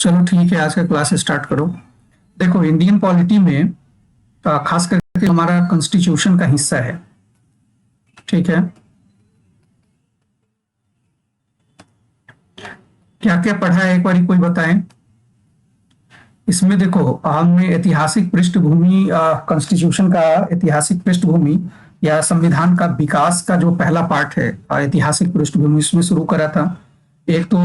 चलो ठीक है, आज का क्लास स्टार्ट करो। देखो, इंडियन पॉलिटी में खास करके हमारा कॉन्स्टिट्यूशन का हिस्सा है। ठीक है, क्या क्या पढ़ा है एक बार कोई बताएं। इसमें देखो, हमने ऐतिहासिक पृष्ठभूमि, कॉन्स्टिट्यूशन का ऐतिहासिक पृष्ठभूमि या संविधान का विकास का जो पहला पार्ट है, ऐतिहासिक पृष्ठभूमि, इसमें शुरू करा था। एक तो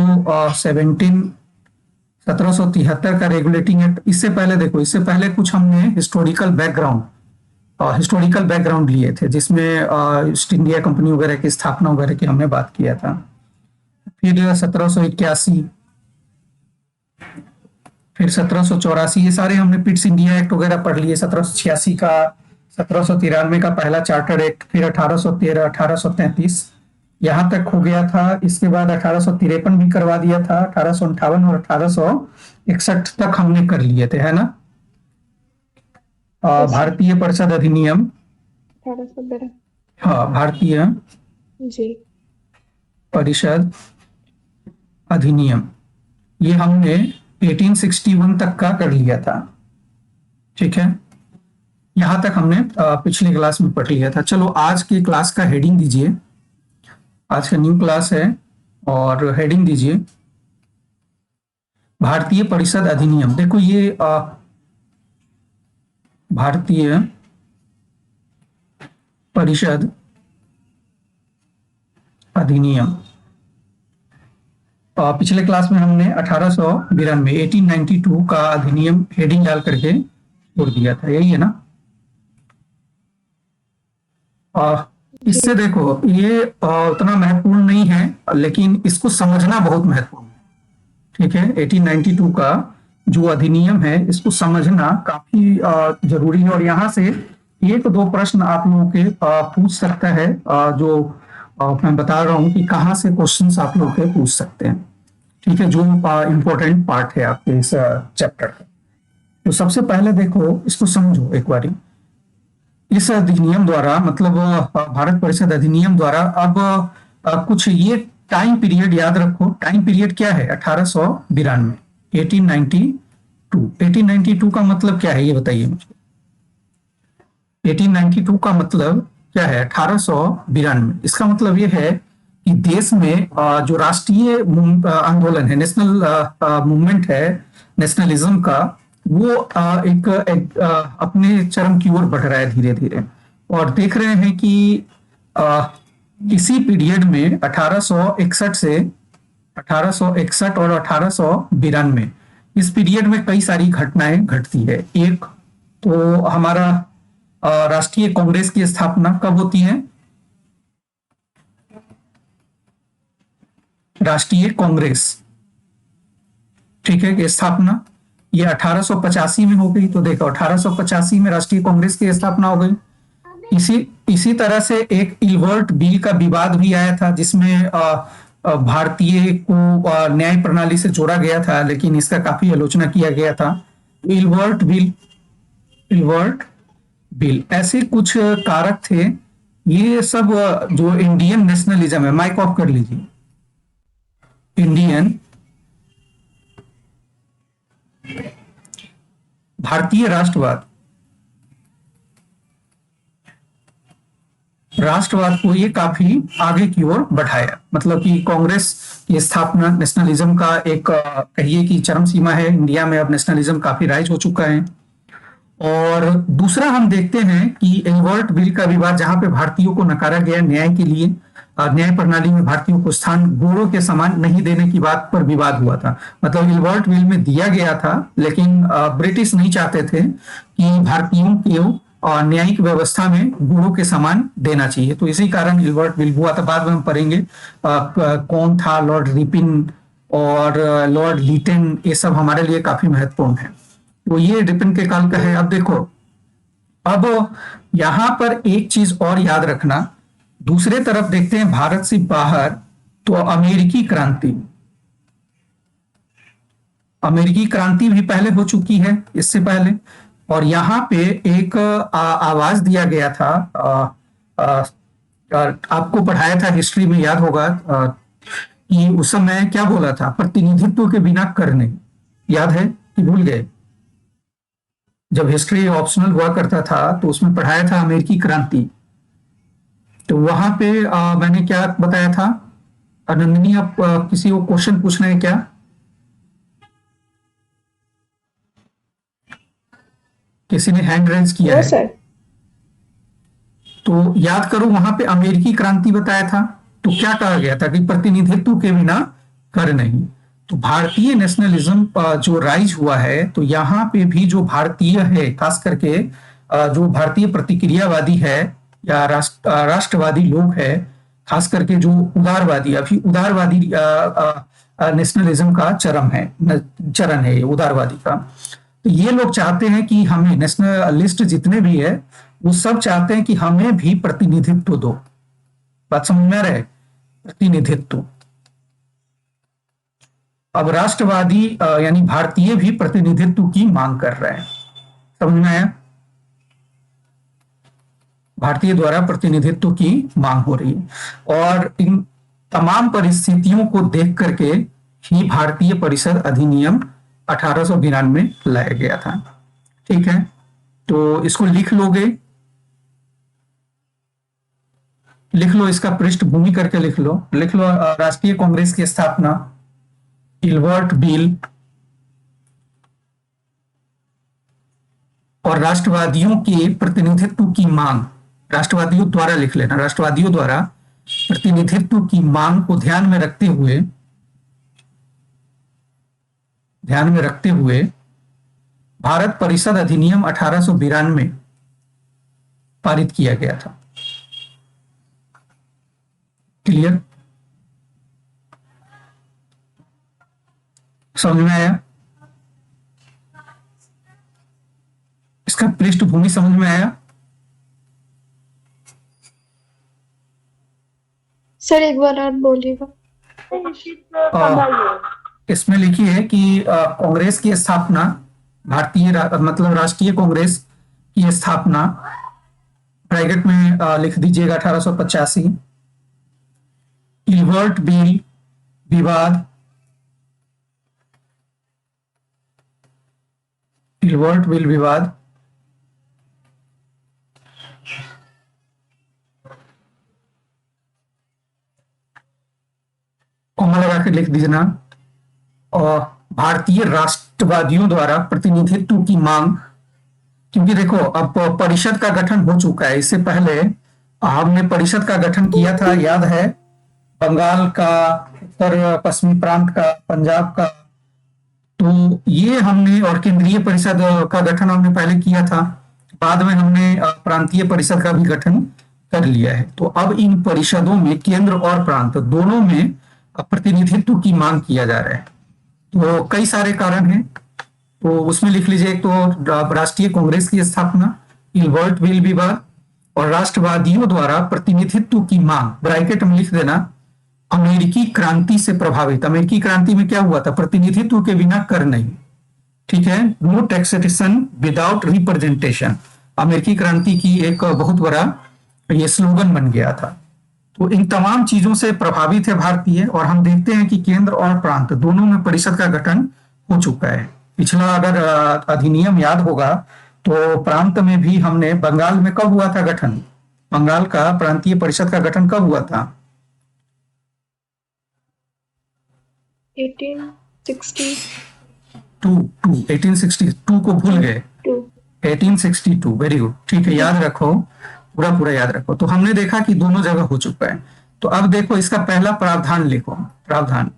1773 का रेगुलेटिंग एक्ट। इससे पहले देखो, इससे पहले कुछ हमने हिस्टोरिकल बैकग्राउंड लिए थे, जिसमें ईस्ट इंडिया कंपनी वगैरह की स्थापना वगैरह की हमने बात किया था। फिर 1781, फिर 1784, ये सारे हमने पिट्स इंडिया एक्ट वगैरह पढ़ लिए। 1786 का, 1793 का पहला चार्टर एक्ट, फिर 1813, 1833 यहां तक हो गया था। इसके बाद 1853 भी करवा दिया था, 1858 और 1861 तक हमने कर लिए थे, है ना। भारतीय परिषद अधिनियम, 1812 हाँ, भारतीय जी। परिषद अधिनियम, ये हमने 1861 तक का कर लिया था। ठीक है, यहां तक हमने पिछले क्लास में पढ़ लिया था। चलो, आज की क्लास का हेडिंग दीजिए। आज का न्यू क्लास है और हेडिंग दीजिए भारतीय परिषद अधिनियम। देखो, ये भारतीय परिषद अधिनियम, पिछले क्लास में हमने 1892 का अधिनियम हेडिंग डाल करके छोड़ दिया था, यही है ना। इससे देखो, ये उतना महत्वपूर्ण नहीं है, लेकिन इसको समझना बहुत महत्वपूर्ण है। ठीक है, 1892 का जो अधिनियम है, इसको समझना काफी जरूरी है। और यहाँ से एक दो प्रश्न आप लोगों के पूछ सकता है, जो मैं बता रहा हूँ कि कहाँ से क्वेश्चंस आप लोग के पूछ सकते हैं। ठीक है, जो इम्पोर्टेंट पार्ट है आपके इस चैप्टर का। तो सबसे पहले देखो, इसको समझो एक बारी। इस अधिनियम द्वारा, मतलब भारत परिषद अधिनियम द्वारा, अब कुछ ये टाइम पीरियड याद रखो। टाइम पीरियड क्या है? 1892, 1892। 1892 का मतलब क्या है, ये बताइए मुझे। 1892 का मतलब क्या है? 1892। इसका मतलब ये है कि देश में जो राष्ट्रीय आंदोलन है, नेशनल मूवमेंट है, नेशनलिज्म का, वो एक अपने चरम की ओर बढ़ रहा है धीरे धीरे। और देख रहे हैं कि इसी पीरियड में 1861 से 1861 और 1892, इस पीरियड में कई सारी घटनाएं घटती है। एक तो हमारा राष्ट्रीय कांग्रेस की स्थापना कब होती है? राष्ट्रीय कांग्रेस, ठीक है, की स्थापना ये 1885 में हो गई। तो देखो, 1885 में राष्ट्रीय कांग्रेस की स्थापना हो गई। इसी तरह से एक इल्वर्ट बिल का विवाद भी आया था, जिसमें भारतीय को न्याय प्रणाली से जोड़ा गया था, लेकिन इसका काफी आलोचना किया गया था। इल्वर्ट बिल, ऐसे कुछ कारक थे। ये सब जो इंडियन नेशनलिज्म है, माइक ऑफ कर लीजिए। इंडियन भारतीय राष्ट्रवाद को ये काफी आगे की ओर बढ़ाया। मतलब कि कांग्रेस की स्थापना नेशनलिज्म का एक कहिए कि चरम सीमा है। इंडिया में अब नेशनलिज्म काफी राइज हो चुका है। और दूसरा हम देखते हैं कि इल्वर्ट बिल का विवाद, जहां पे भारतीयों को नकारा गया न्याय के लिए, न्याय प्रणाली में भारतीयों को स्थान गोरों के समान नहीं देने की बात पर विवाद हुआ था। मतलब इल्वर्ट बिल में दिया गया था, लेकिन ब्रिटिश नहीं चाहते थे कि भारतीयों को न्यायिक व्यवस्था में गुणों के समान देना चाहिए। तो इसी कारण इल्वर्ट बिल हुआ था। बाद में हम पढ़ेंगे कौन था, लॉर्ड रिपिन और लॉर्ड लीटन, ये सब हमारे लिए काफी महत्वपूर्ण है। तो ये रिपिन के काल का है। अब देखो, अब यहां पर एक चीज और याद रखना, दूसरे तरफ देखते हैं भारत से बाहर, तो अमेरिकी क्रांति भी पहले हो चुकी है, इससे पहले। और यहाँ पे एक आवाज दिया गया था, आपको पढ़ाया था हिस्ट्री में, याद होगा कि उस समय क्या बोला था? प्रतिनिधित्व के बिना कर नहीं। याद है कि भूल गए? जब हिस्ट्री ऑप्शनल हुआ करता था तो उसमें पढ़ाया था अमेरिकी क्रांति। तो वहां पे मैंने क्या बताया था? नंदिनी, आप किसी को क्वेश्चन पूछ रहे हैं क्या? किसी ने हैंड रेज किया नो है? सर। तो याद करो, वहां पे अमेरिकी क्रांति बताया था। तो क्या कहा गया था कि प्रतिनिधित्व के बिना कर नहीं। तो भारतीय नेशनलिज्म जो राइज हुआ है, तो यहाँ पे भी जो भारतीय है, खास करके जो भारतीय प्रतिक्रियावादी है या राष्ट्रवादी लोग है, खास करके जो उदारवादी, अभी उदारवादी नेशनलिज्म का चरण है ये उदारवादी का। तो ये लोग चाहते हैं कि हमें नेशनलिस्ट जितने भी है, वो सब चाहते हैं कि हमें भी प्रतिनिधित्व दो। बात समझ में आ रहा है? प्रतिनिधित्व। अब राष्ट्रवादी यानी भारतीय भी प्रतिनिधित्व की मांग कर रहे हैं। समझ में आया? भारतीय द्वारा प्रतिनिधित्व की मांग हो रही है, और इन तमाम परिस्थितियों को देख करके ही भारतीय परिषद अधिनियम 1892 लाया गया था। ठीक है, तो इसको लिख लोगे, लिख लो, इसका पृष्ठभूमि करके लिख लो, लिख लो राष्ट्रीय कांग्रेस की स्थापना, इल्बर्ट बिल और राष्ट्रवादियों के प्रतिनिधित्व की मांग। राष्ट्रवादियों द्वारा लिख लेना, राष्ट्रवादियों द्वारा प्रतिनिधित्व की मांग को ध्यान में रखते हुए भारत परिषद अधिनियम 1892 पारित किया गया था। क्लियर? समझ में आया? इसका पृष्ठभूमि समझ में आया? सर एक बार आप बोलिएगा। इसमें लिखी है कि कांग्रेस की स्थापना, मतलब राष्ट्रीय कांग्रेस की स्थापना, ब्रैकेट में लिख दीजिएगा 1885, इल्बर्ट बिल विवाद, इल्बर्ट बिल विवाद, कॉमा लगा के लिख दीजिए ना, और भारतीय राष्ट्रवादियों द्वारा प्रतिनिधित्व की मांग। क्योंकि देखो, अब परिषद का गठन हो चुका है। इससे पहले हमने परिषद का गठन किया था, याद है? बंगाल का, उत्तर पश्चिमी प्रांत का, पंजाब का। तो ये हमने, और केंद्रीय परिषद का गठन हमने पहले किया था। बाद में हमने प्रांतीय परिषद का भी गठन कर लिया है। तो अब इन परिषदों में केंद्र और प्रांत दोनों में प्रतिनिधित्व की मांग किया जा रहा है। तो कई सारे कारण हैं, तो उसमें लिख लीजिए, एक तो राष्ट्रीय कांग्रेस की स्थापना, इल्बर्ट बिल विवाद और राष्ट्रवादियों द्वारा प्रतिनिधित्व की मांग, ब्रैकेट में लिख देना, अमेरिकी क्रांति से प्रभावित। अमेरिकी क्रांति में क्या हुआ था? प्रतिनिधित्व के बिना कर नहीं। ठीक है, नो टैक्सेशन विदाउट रिप्रेजेंटेशन, अमेरिकी क्रांति की एक बहुत बड़ा ये स्लोगन बन गया था। तो इन तमाम चीजों से प्रभावित है भारतीय, और हम देखते हैं कि केंद्र और प्रांत दोनों में परिषद का गठन हो चुका है। पिछला अगर अधिनियम याद होगा तो प्रांत में भी हमने, बंगाल में कब हुआ था गठन? बंगाल का प्रांतीय परिषद का गठन कब हुआ था? 1862 को भूल गए? 1862, वेरी गुड। ठीक है, याद रखो, पूरा पूरा याद रखो। तो हमने देखा कि दोनों जगह हो चुका है। तो अब देखो, इसका पहला प्रावधान लिखो, प्रावधान,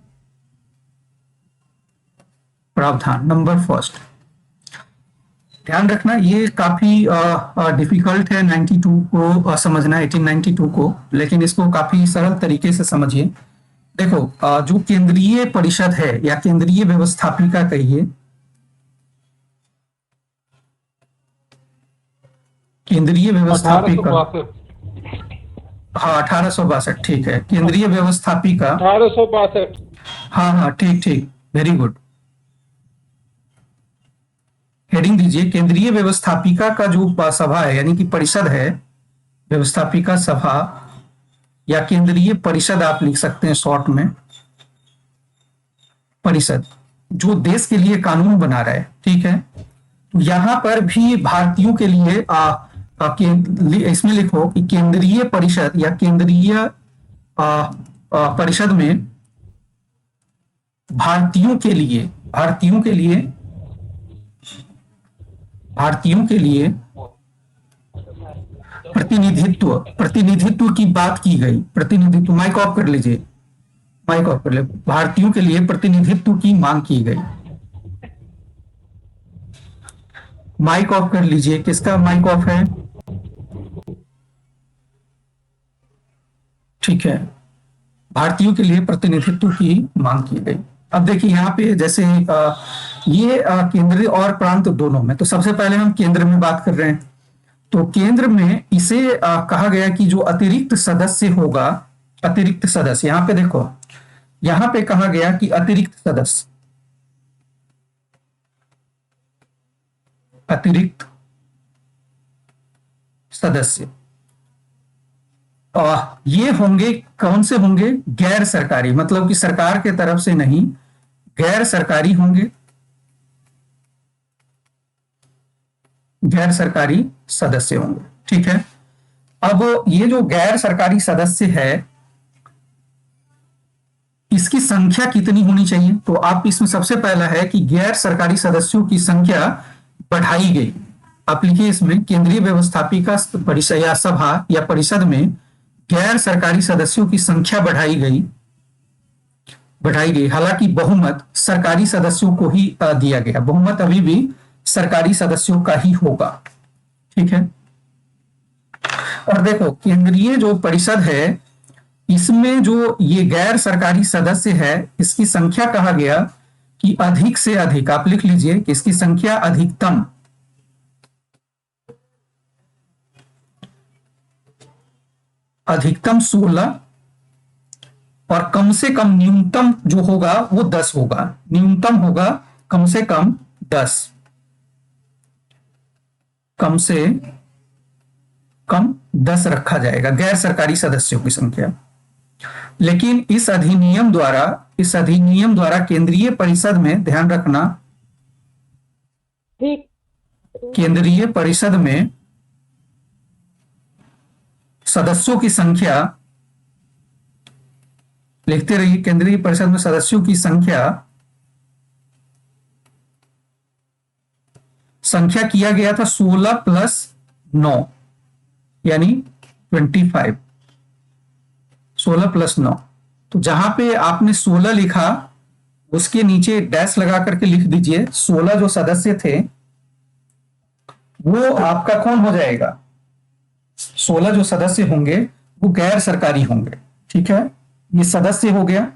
प्रावधान नंबर फर्स्ट। ध्यान रखना, ये काफी डिफिकल्ट है 92 को समझना, 1892 को, लेकिन इसको काफी सरल तरीके से समझिए। देखो, जो केंद्रीय परिषद है या केंद्रीय व्यवस्थापिका कहिए, केंद्रीय व्यवस्थापिका, हाँ 1862, ठीक है, केंद्रीय व्यवस्थापिका 1862। हाँ हाँ, ठीक ठीक, वेरी गुड। हेडिंग दीजिए, केंद्रीय व्यवस्थापिका का जो सभा है, यानी कि परिषद है, व्यवस्थापिका सभा या केंद्रीय परिषद आप लिख सकते हैं शॉर्ट में, परिषद, जो देश के लिए कानून बना रहा है, ठीक है, तो यहां पर भी भारतीयों के लिए इसमें लिखो कि केंद्रीय परिषद या केंद्रीय परिषद में भारतीयों के लिए भारतीयों के लिए भारतीयों के लिए प्रतिनिधित्व की बात की गई। प्रतिनिधित्व, माइक ऑफ कर लीजिए, माइक ऑफ कर ले। भारतीयों के लिए प्रतिनिधित्व की मांग की गई। माइक ऑफ कर लीजिए, किसका माइक ऑफ है? ठीक है, भारतीयों के लिए प्रतिनिधित्व की मांग की गई। अब देखिए यहाँ पे जैसे ये केंद्र और प्रांत दोनों में, तो सबसे पहले हम केंद्र में बात कर रहे हैं। तो केंद्र में इसे कहा गया कि जो अतिरिक्त सदस्य होगा, अतिरिक्त सदस्य, यहां पे देखो, यहां पे कहा गया कि अतिरिक्त सदस्य, अतिरिक्त सदस्य ये होंगे, कौन से होंगे? गैर सरकारी, मतलब कि सरकार के तरफ से नहीं, गैर सरकारी होंगे, गैर सरकारी सदस्य होंगे। ठीक है, अब ये जो गैर सरकारी सदस्य है, इसकी संख्या कितनी होनी चाहिए? तो आप इसमें सबसे पहला है कि गैर सरकारी सदस्यों की संख्या बढ़ाई गई। आप लिखिए इसमें, केंद्रीय व्यवस्थापिका परिषद या सभा या परिषद में गैर सरकारी सदस्यों की संख्या बढ़ाई गई, हालांकि बहुमत सरकारी सदस्यों को ही दिया गया। बहुमत अभी भी सरकारी सदस्यों का ही होगा। ठीक है, और देखो केंद्रीय जो परिषद है, इसमें जो ये गैर सरकारी सदस्य है, इसकी संख्या कहा गया कि अधिक से अधिक, आप लिख लीजिए कि इसकी संख्या अधिकतम 16 और कम से कम न्यूनतम जो होगा वो 10 होगा। न्यूनतम होगा कम से कम 10, कम से कम 10 रखा जाएगा गैर सरकारी सदस्यों की संख्या। लेकिन इस अधिनियम द्वारा केंद्रीय परिषद में, ध्यान रखना, केंद्रीय परिषद में सदस्यों की संख्या, लिखते रहिए, केंद्रीय परिषद में सदस्यों की संख्या किया गया था 16 + 9 यानी 25। 16 + 9, तो जहां पे आपने 16 लिखा, उसके नीचे डैश लगा करके लिख दीजिए 16 जो सदस्य थे वो आपका कौन हो जाएगा? 16 जो सदस्य होंगे वो गैर सरकारी होंगे। ठीक है, ये सदस्य हो गया,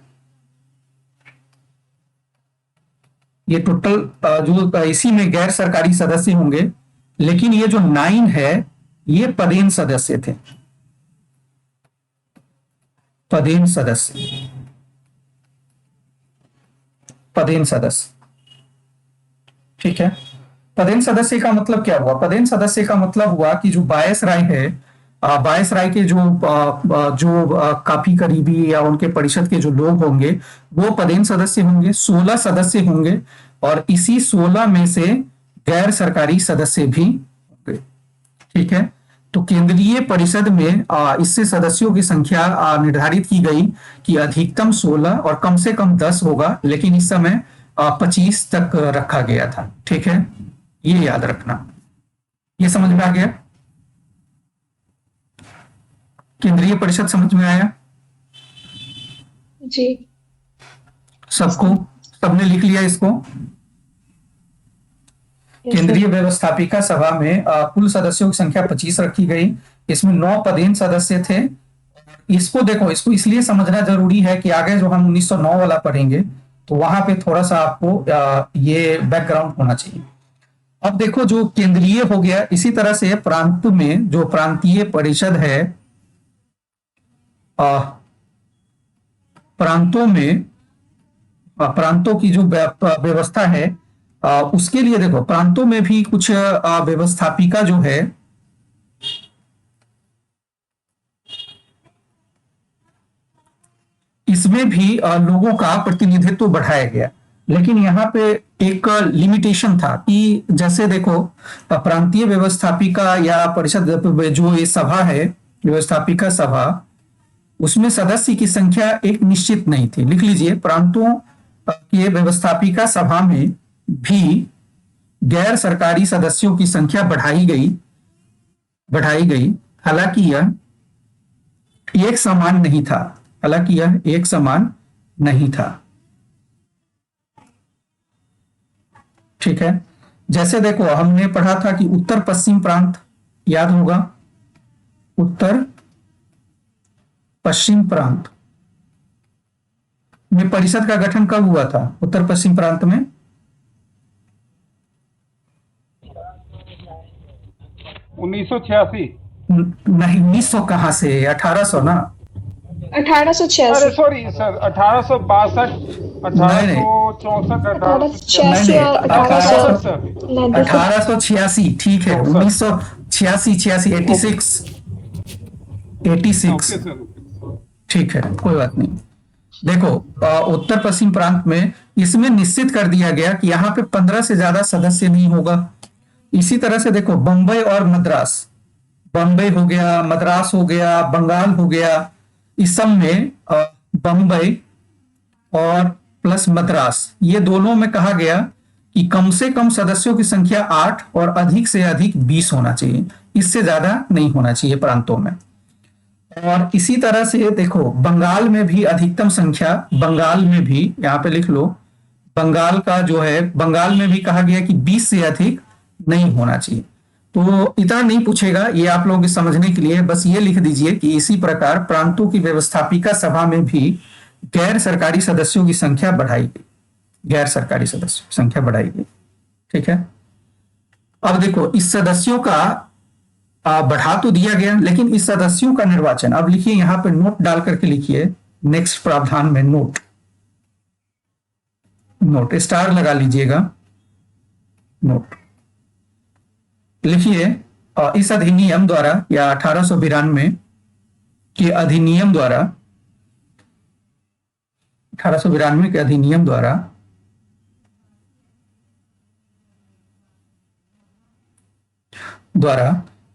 ये टोटल जो इसी में गैर सरकारी सदस्य होंगे। लेकिन ये जो 9 है, ये पदेन सदस्य थे, पदेन सदस्य, पदेन सदस्य। ठीक है, पदेन सदस्य का मतलब क्या हुआ? पदेन सदस्य का मतलब हुआ कि जो वायसराय है, वायसराय के जो काफी करीबी या उनके परिषद के जो लोग होंगे वो पदेन सदस्य होंगे। 16 सदस्य होंगे और इसी 16 में से गैर सरकारी सदस्य भी होंगे। ठीक है, तो केंद्रीय परिषद में इससे सदस्यों की संख्या निर्धारित की गई कि अधिकतम 16 और कम से कम 10 होगा, लेकिन इस समय 25 तक रखा गया था। ठीक है, ये याद रखना। ये समझ में आ गया? केंद्रीय परिषद समझ में आया जी। सबको? सबने लिख लिया इसको? केंद्रीय व्यवस्थापिका सभा में कुल सदस्यों की संख्या 25 रखी गई। इसमें 9 पदेन सदस्य थे। इसको देखो, इसको इसलिए समझना जरूरी है कि आगे जो हम 1909 वाला पढ़ेंगे तो वहां पे थोड़ा सा आपको ये बैकग्राउंड होना चाहिए। अब देखो, जो केंद्रीय हो गया, इसी तरह से प्रांत में जो प्रांतीय परिषद है, प्रांतों में प्रांतों की जो व्यवस्था है, उसके लिए देखो प्रांतों में भी कुछ व्यवस्थापिका जो है, इसमें भी लोगों का प्रतिनिधित्व बढ़ाया गया। लेकिन यहाँ पे एक लिमिटेशन था कि जैसे देखो, प्रांतीय व्यवस्थापिका या परिषद, जो ये सभा है, व्यवस्थापिका सभा, उसमें सदस्य की संख्या एक निश्चित नहीं थी। लिख लीजिए, प्रांतों के व्यवस्थापिका सभा में भी गैर सरकारी सदस्यों की संख्या बढ़ाई गई। हालांकि यह एक समान नहीं था। हालांकि यह एक समान नहीं था। ठीक है। जैसे देखो, हमने पढ़ा था कि उत्तर पश्चिम प्रांत, याद होगा, उत्तर पश्चिम प्रांत में परिषद का गठन कब हुआ था? उत्तर पश्चिम प्रांत में 1986। नहीं, 1900 कहां से? 1800 ना। 1886। अरे सॉरी सर, 1862, नहीं नहीं 1864, 1886 नहीं, और 1866 1890 से 1886, ठीक है। 1986, 86, 86, 86। Okay sir. ठीक है, कोई बात नहीं। देखो, उत्तर पश्चिम प्रांत में इसमें निश्चित कर दिया गया कि यहाँ पे 15 से ज्यादा सदस्य नहीं होगा। इसी तरह से देखो, बंबई और मद्रास, बंबई हो गया, मद्रास हो गया, बंगाल हो गया, इस सब में बंबई और प्लस मद्रास, ये दोनों में कहा गया कि कम से कम सदस्यों की संख्या 8 और अधिक से अधिक 20 होना चाहिए। इससे ज्यादा नहीं होना चाहिए प्रांतों में। और इसी तरह से देखो, बंगाल में भी अधिकतम संख्या, बंगाल में भी यहां पे लिख लो, बंगाल का जो है, बंगाल में भी कहा गया कि 20 से अधिक नहीं होना चाहिए। तो इतना नहीं पूछेगा, ये आप लोगों के समझने के लिए बस ये लिख दीजिए कि इसी प्रकार प्रांतों की व्यवस्थापिका सभा में भी गैर सरकारी सदस्यों की संख्या बढ़ाई गई। गैर सरकारी सदस्यों की संख्या बढ़ाई गई। ठीक है। अब देखो, इस सदस्यों का बढ़ा तो दिया गया, लेकिन इस सदस्यों का निर्वाचन, अब लिखिए यहां पे नोट डाल करके लिखिए, नेक्स्ट प्रावधान में नोट स्टार लगा लीजिएगा, नोट लिखिए। इस अधिनियम द्वारा या 1892 के अधिनियम द्वारा, 1892 के अधिनियम द्वारा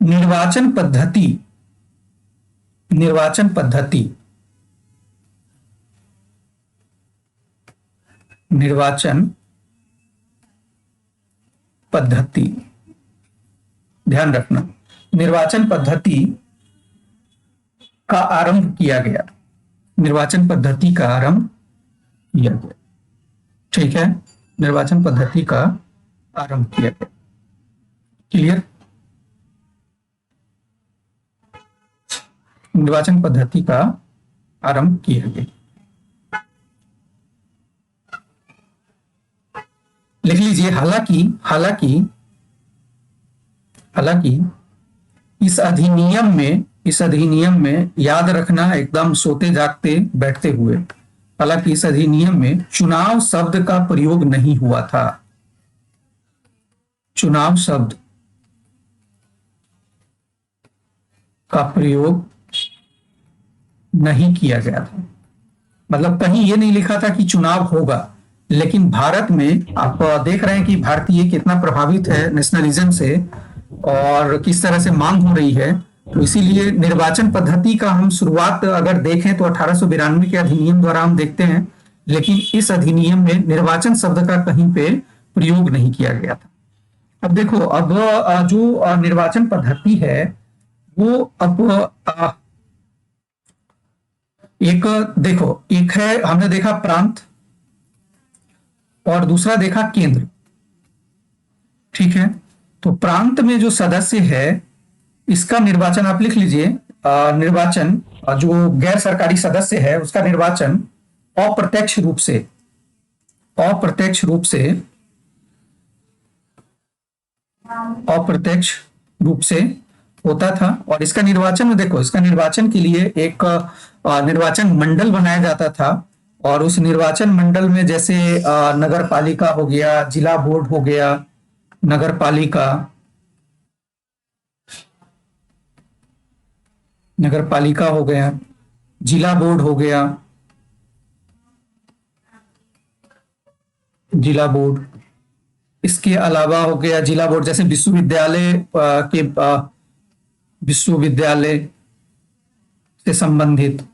निर्वाचन पद्धति ध्यान रखना, निर्वाचन पद्धति का आरंभ किया गया। निर्वाचन पद्धति का आरंभ किया गया। ठीक है, निर्वाचन पद्धति का आरंभ किया गया। क्लियर? निर्वाचन पद्धति का आरंभ किया गया। लिख लीजिए, हालांकि इस अधिनियम में याद रखना, एकदम सोते जागते बैठते हुए, हालांकि इस अधिनियम में चुनाव शब्द का प्रयोग नहीं हुआ था। चुनाव शब्द का प्रयोग नहीं किया गया था। मतलब कहीं ये नहीं लिखा था कि चुनाव होगा, लेकिन भारत में आप देख रहे हैं कि भारतीय कितना प्रभावित है नेशनलिज्म से और किस तरह से मांग हो रही है। तो इसीलिए निर्वाचन पद्धति का हम शुरुआत अगर देखें तो 1892 के अधिनियम द्वारा हम देखते हैं, लेकिन इस अधिनियम में निर्वाचन शब्द का कहीं पे प्रयोग नहीं किया गया था। अब देखो, अब जो निर्वाचन पद्धति है वो अब एक देखो, एक है, हमने देखा प्रांत और दूसरा देखा केंद्र। ठीक है, तो प्रांत में जो सदस्य है इसका निर्वाचन आप लिख लीजिए, निर्वाचन जो गैर सरकारी सदस्य है उसका निर्वाचन अप्रत्यक्ष रूप से होता था। और इसका निर्वाचन में देखो, इसका निर्वाचन के लिए एक निर्वाचन मंडल बनाया जाता था, और उस निर्वाचन मंडल में जैसे नगर पालिका हो गया, जिला बोर्ड हो गया, नगर पालिका हो गया, जिला बोर्ड हो गया, जिला बोर्ड। इसके अलावा हो गया जिला बोर्ड, जैसे विश्वविद्यालय के विश्वविद्यालय से संबंधित,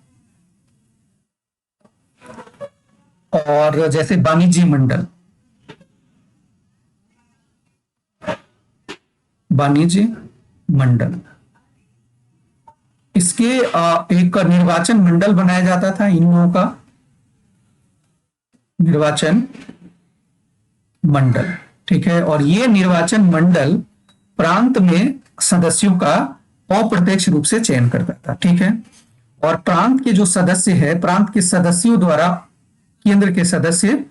और जैसे वाणिज्य मंडल, वाणिज्य मंडल। इसके एक निर्वाचन मंडल बनाया जाता था इन लोगों का, निर्वाचन मंडल, ठीक है। और ये निर्वाचन मंडल प्रांत में सदस्यों का अप्रत्यक्ष रूप से चयन करता था, ठीक है। और प्रांत के जो सदस्य है, प्रांत के सदस्यों द्वारा केंद्र के सदस्य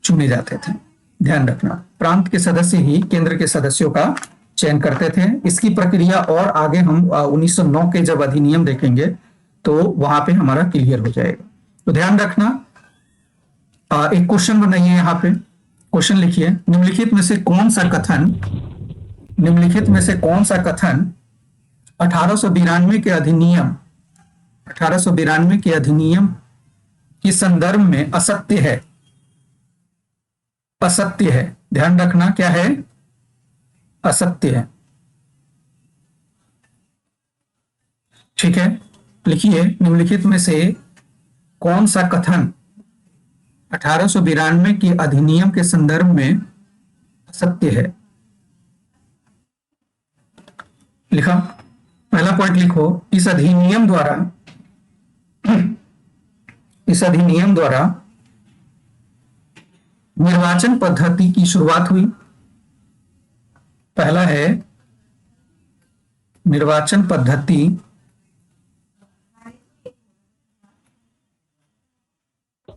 चुने जाते थे। ध्यान रखना, प्रांत के सदस्य ही केंद्र के सदस्यों का चयन करते थे। इसकी प्रक्रिया और आगे हम 1909 के जब अधिनियम देखेंगे तो वहां पे हमारा क्लियर हो जाएगा। तो ध्यान रखना, एक क्वेश्चन बनाइए, यहाँ पे क्वेश्चन लिखिए, निम्नलिखित में से कौन सा कथन 1892 के अधिनियम 1892 के अधिनियम के संदर्भ में असत्य है? असत्य है, ध्यान रखना, क्या है? असत्य है, ठीक है। लिखिए, निम्नलिखित में से कौन सा कथन 1892 के अधिनियम के संदर्भ में असत्य है? लिखा, पहला पॉइंट लिखो, इस अधिनियम द्वारा निर्वाचन पद्धति की शुरुआत हुई। पहला है निर्वाचन पद्धति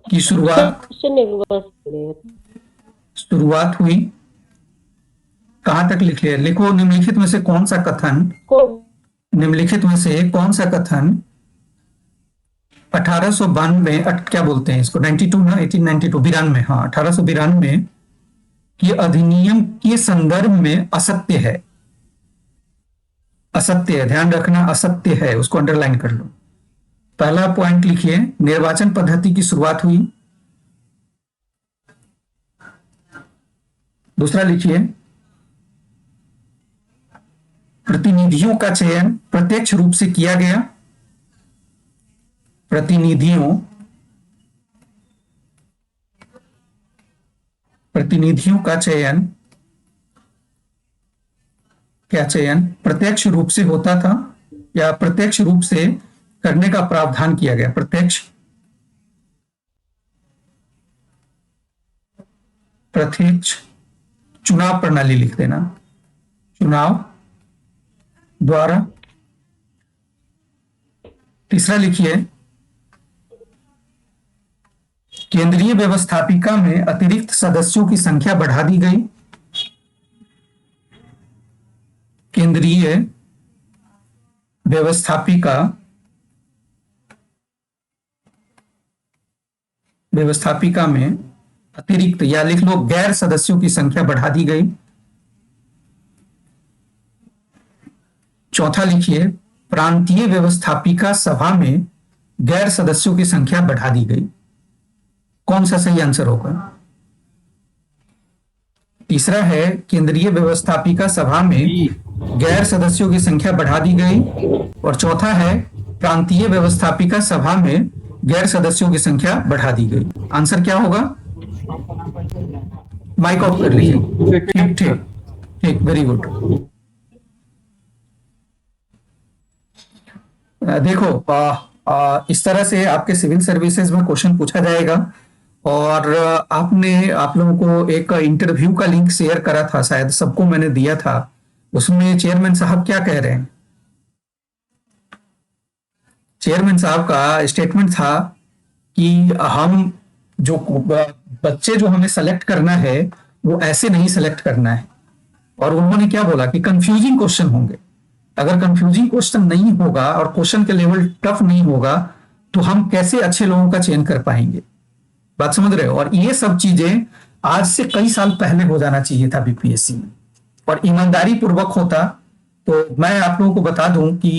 की शुरुआत हुई। कहां तक लिख लिया? लिखो, निम्नलिखित में से कौन सा कथन 1892 क्या बोलते हैं इसको, 92 ना, 1892, हाँ, 1892 के अधिनियम के संदर्भ में असत्य है। असत्य है, ध्यान रखना, असत्य है, उसको अंडरलाइन कर लो। पहला पॉइंट लिखिए, निर्वाचन पद्धति की शुरुआत हुई। दूसरा लिखिए, प्रतिनिधियों का चयन प्रत्यक्ष रूप से किया गया। प्रतिनिधियों का चयन प्रत्यक्ष रूप से होता था या प्रत्यक्ष रूप से करने का प्रावधान किया गया। प्रत्यक्ष चुनाव प्रणाली लिख देना, चुनाव द्वारा। तीसरा लिखिए, केंद्रीय व्यवस्थापिका में अतिरिक्त सदस्यों की संख्या बढ़ा दी गई। केंद्रीय व्यवस्थापिका में अतिरिक्त, या लिख लो, गैर सदस्यों की संख्या बढ़ा दी गई। चौथा लिखिए, प्रांतीय व्यवस्थापिका सभा में गैर सदस्यों की संख्या बढ़ा दी गई। कौन सा सही आंसर होगा? तीसरा है, केंद्रीय व्यवस्थापिका सभा में गैर सदस्यों की संख्या बढ़ा दी गई। और चौथा है, प्रांतीय व्यवस्थापिका सभा में गैर सदस्यों की संख्या बढ़ा दी गई। आंसर क्या होगा? माइक ऑफ कर लीजिए। ठीक ठीक ठीक, वेरी गुड। देखो, इस तरह से आपके सिविल सर्विसेज में क्वेश्चन पूछा जाएगा। और आप लोगों को एक इंटरव्यू का लिंक शेयर करा था, शायद सबको मैंने दिया था। उसमें चेयरमैन साहब क्या कह रहे हैं? चेयरमैन साहब का स्टेटमेंट था कि हम जो बच्चे जो हमें सेलेक्ट करना है वो ऐसे नहीं सेलेक्ट करना है। और उन्होंने क्या बोला कि कंफ्यूजिंग क्वेश्चन होंगे। अगर कंफ्यूजिंग क्वेश्चन नहीं होगा और क्वेश्चन के लेवल टफ नहीं होगा तो हम कैसे अच्छे लोगों का चयन कर पाएंगे? बात समझ रहे हो? और ये सब चीजें आज से कई साल पहले हो जाना चाहिए था बीपीएससी में, और ईमानदारी पूर्वक होता। तो मैं आप लोगों को बता दूं कि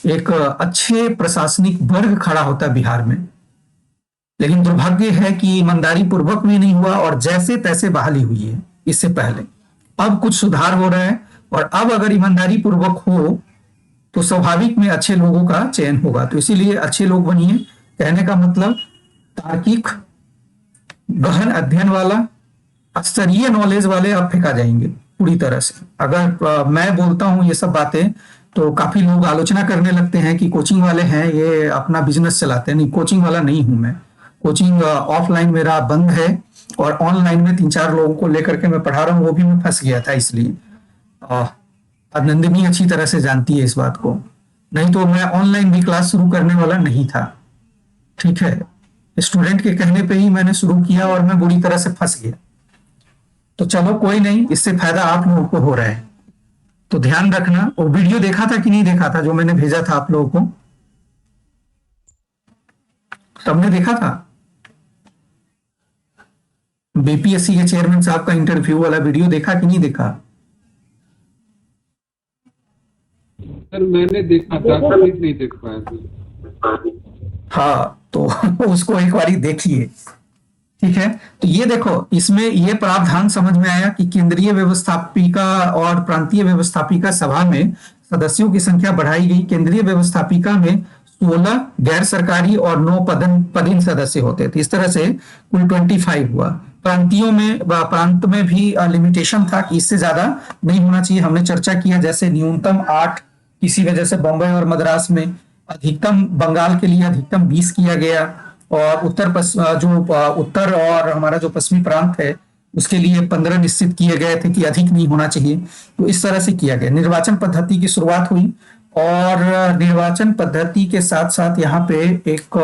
एक अच्छे प्रशासनिक वर्ग खड़ा होता बिहार में, लेकिन दुर्भाग्य है कि ईमानदारी पूर्वक भी नहीं हुआ और जैसे तैसे बहाली हुई है इससे पहले। अब कुछ सुधार हो रहा है और अब अगर ईमानदारी पूर्वक हो तो स्वाभाविक में अच्छे लोगों का चयन होगा। तो इसीलिए अच्छे लोग बनिए, कहने का मतलब तार्किक, गहन अध्ययन वाला, स्तरीय नॉलेज वाले अब फेंका जाएंगे पूरी तरह से। अगर मैं बोलता हूं ये सब बातें तो काफी लोग आलोचना करने लगते हैं कि कोचिंग वाले हैं ये अपना बिजनेस चलाते हैं। नहीं, कोचिंग वाला नहीं हूं मैं। कोचिंग ऑफलाइन मेरा बंद है और ऑनलाइन में 3-4 लोगों को लेकर के मैं पढ़ा रहा हूँ, वो भी मैं फंस गया था इसलिए। अब नंदिनी अच्छी तरह से जानती है इस बात को, नहीं तो मैं ऑनलाइन भी क्लास शुरू करने वाला नहीं था। ठीक है, स्टूडेंट के कहने पे ही मैंने शुरू किया और मैं बुरी तरह से फंस गया। तो चलो कोई नहीं, इससे फायदा आप लोगों को हो रहा है तो ध्यान रखना। वो वीडियो देखा था कि नहीं देखा था जो मैंने भेजा था आप लोगों को? सबने देखा था? बीपीएससी के चेयरमैन साहब का इंटरव्यू वाला वीडियो देखा कि नहीं देखा? सर मैंने देखा था, कभी नहीं देख पाया था। हाँ, तो उसको एक बारी देखिए। ठीक है, तो ये देखो, इसमें ये प्रावधान समझ में आया कि केंद्रीय व्यवस्थापिका और प्रांतीय व्यवस्थापिका सभा में सदस्यों की संख्या बढ़ाई गई। केंद्रीय व्यवस्थापिका में 16 गैर सरकारी और 9 पदीन सदस्य होते थे। इस तरह से कुल 25 हुआ। प्रांतियों में, प्रांत में भी लिमिटेशन था कि इससे ज्यादा नहीं होना चाहिए। हमने चर्चा किया, जैसे न्यूनतम 8 किसी वजह से बम्बई और मद्रास में, अधिकतम बंगाल के लिए अधिकतम 20 किया गया और उत्तर और हमारा जो पश्चिमी प्रांत है उसके लिए 15 निश्चित किए गए थे कि अधिक नहीं होना चाहिए। तो इस तरह से किया गया। निर्वाचन पद्धति की शुरुआत हुई और निर्वाचन पद्धति के साथ साथ यहाँ पे एक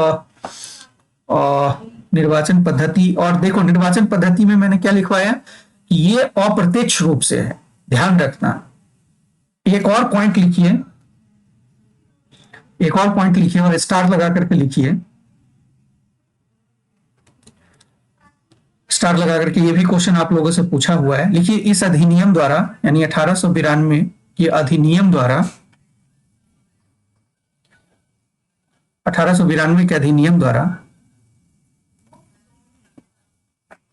निर्वाचन पद्धति, और देखो निर्वाचन पद्धति में मैंने क्या लिखवाया कि ये अप्रत्यक्ष रूप से है, ध्यान रखना। एक और पॉइंट लिखिए, एक और पॉइंट लिखिए और स्टार लगा करके लिखिए, स्टार लगा करके। ये भी क्वेश्चन आप लोगों से पूछा हुआ है। लिखिए, इस अधिनियम द्वारा यानी 1892 के अधिनियम द्वारा, 1892 के अधिनियम द्वारा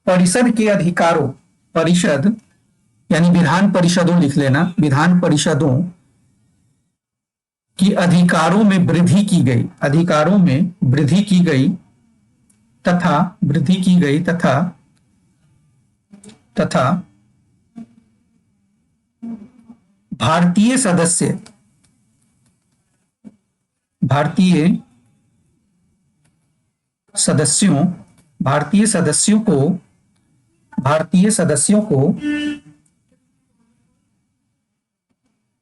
परिषद के अधिकारों, परिषद यानी विधान परिषदों लिख लेना, विधान परिषदों की अधिकारों में वृद्धि की गई, अधिकारों में वृद्धि की गई तथा वृद्धि की गई तथा तथा भारतीय सदस्य, भारतीय सदस्यों, भारतीय सदस्यों को, भारतीय सदस्यों को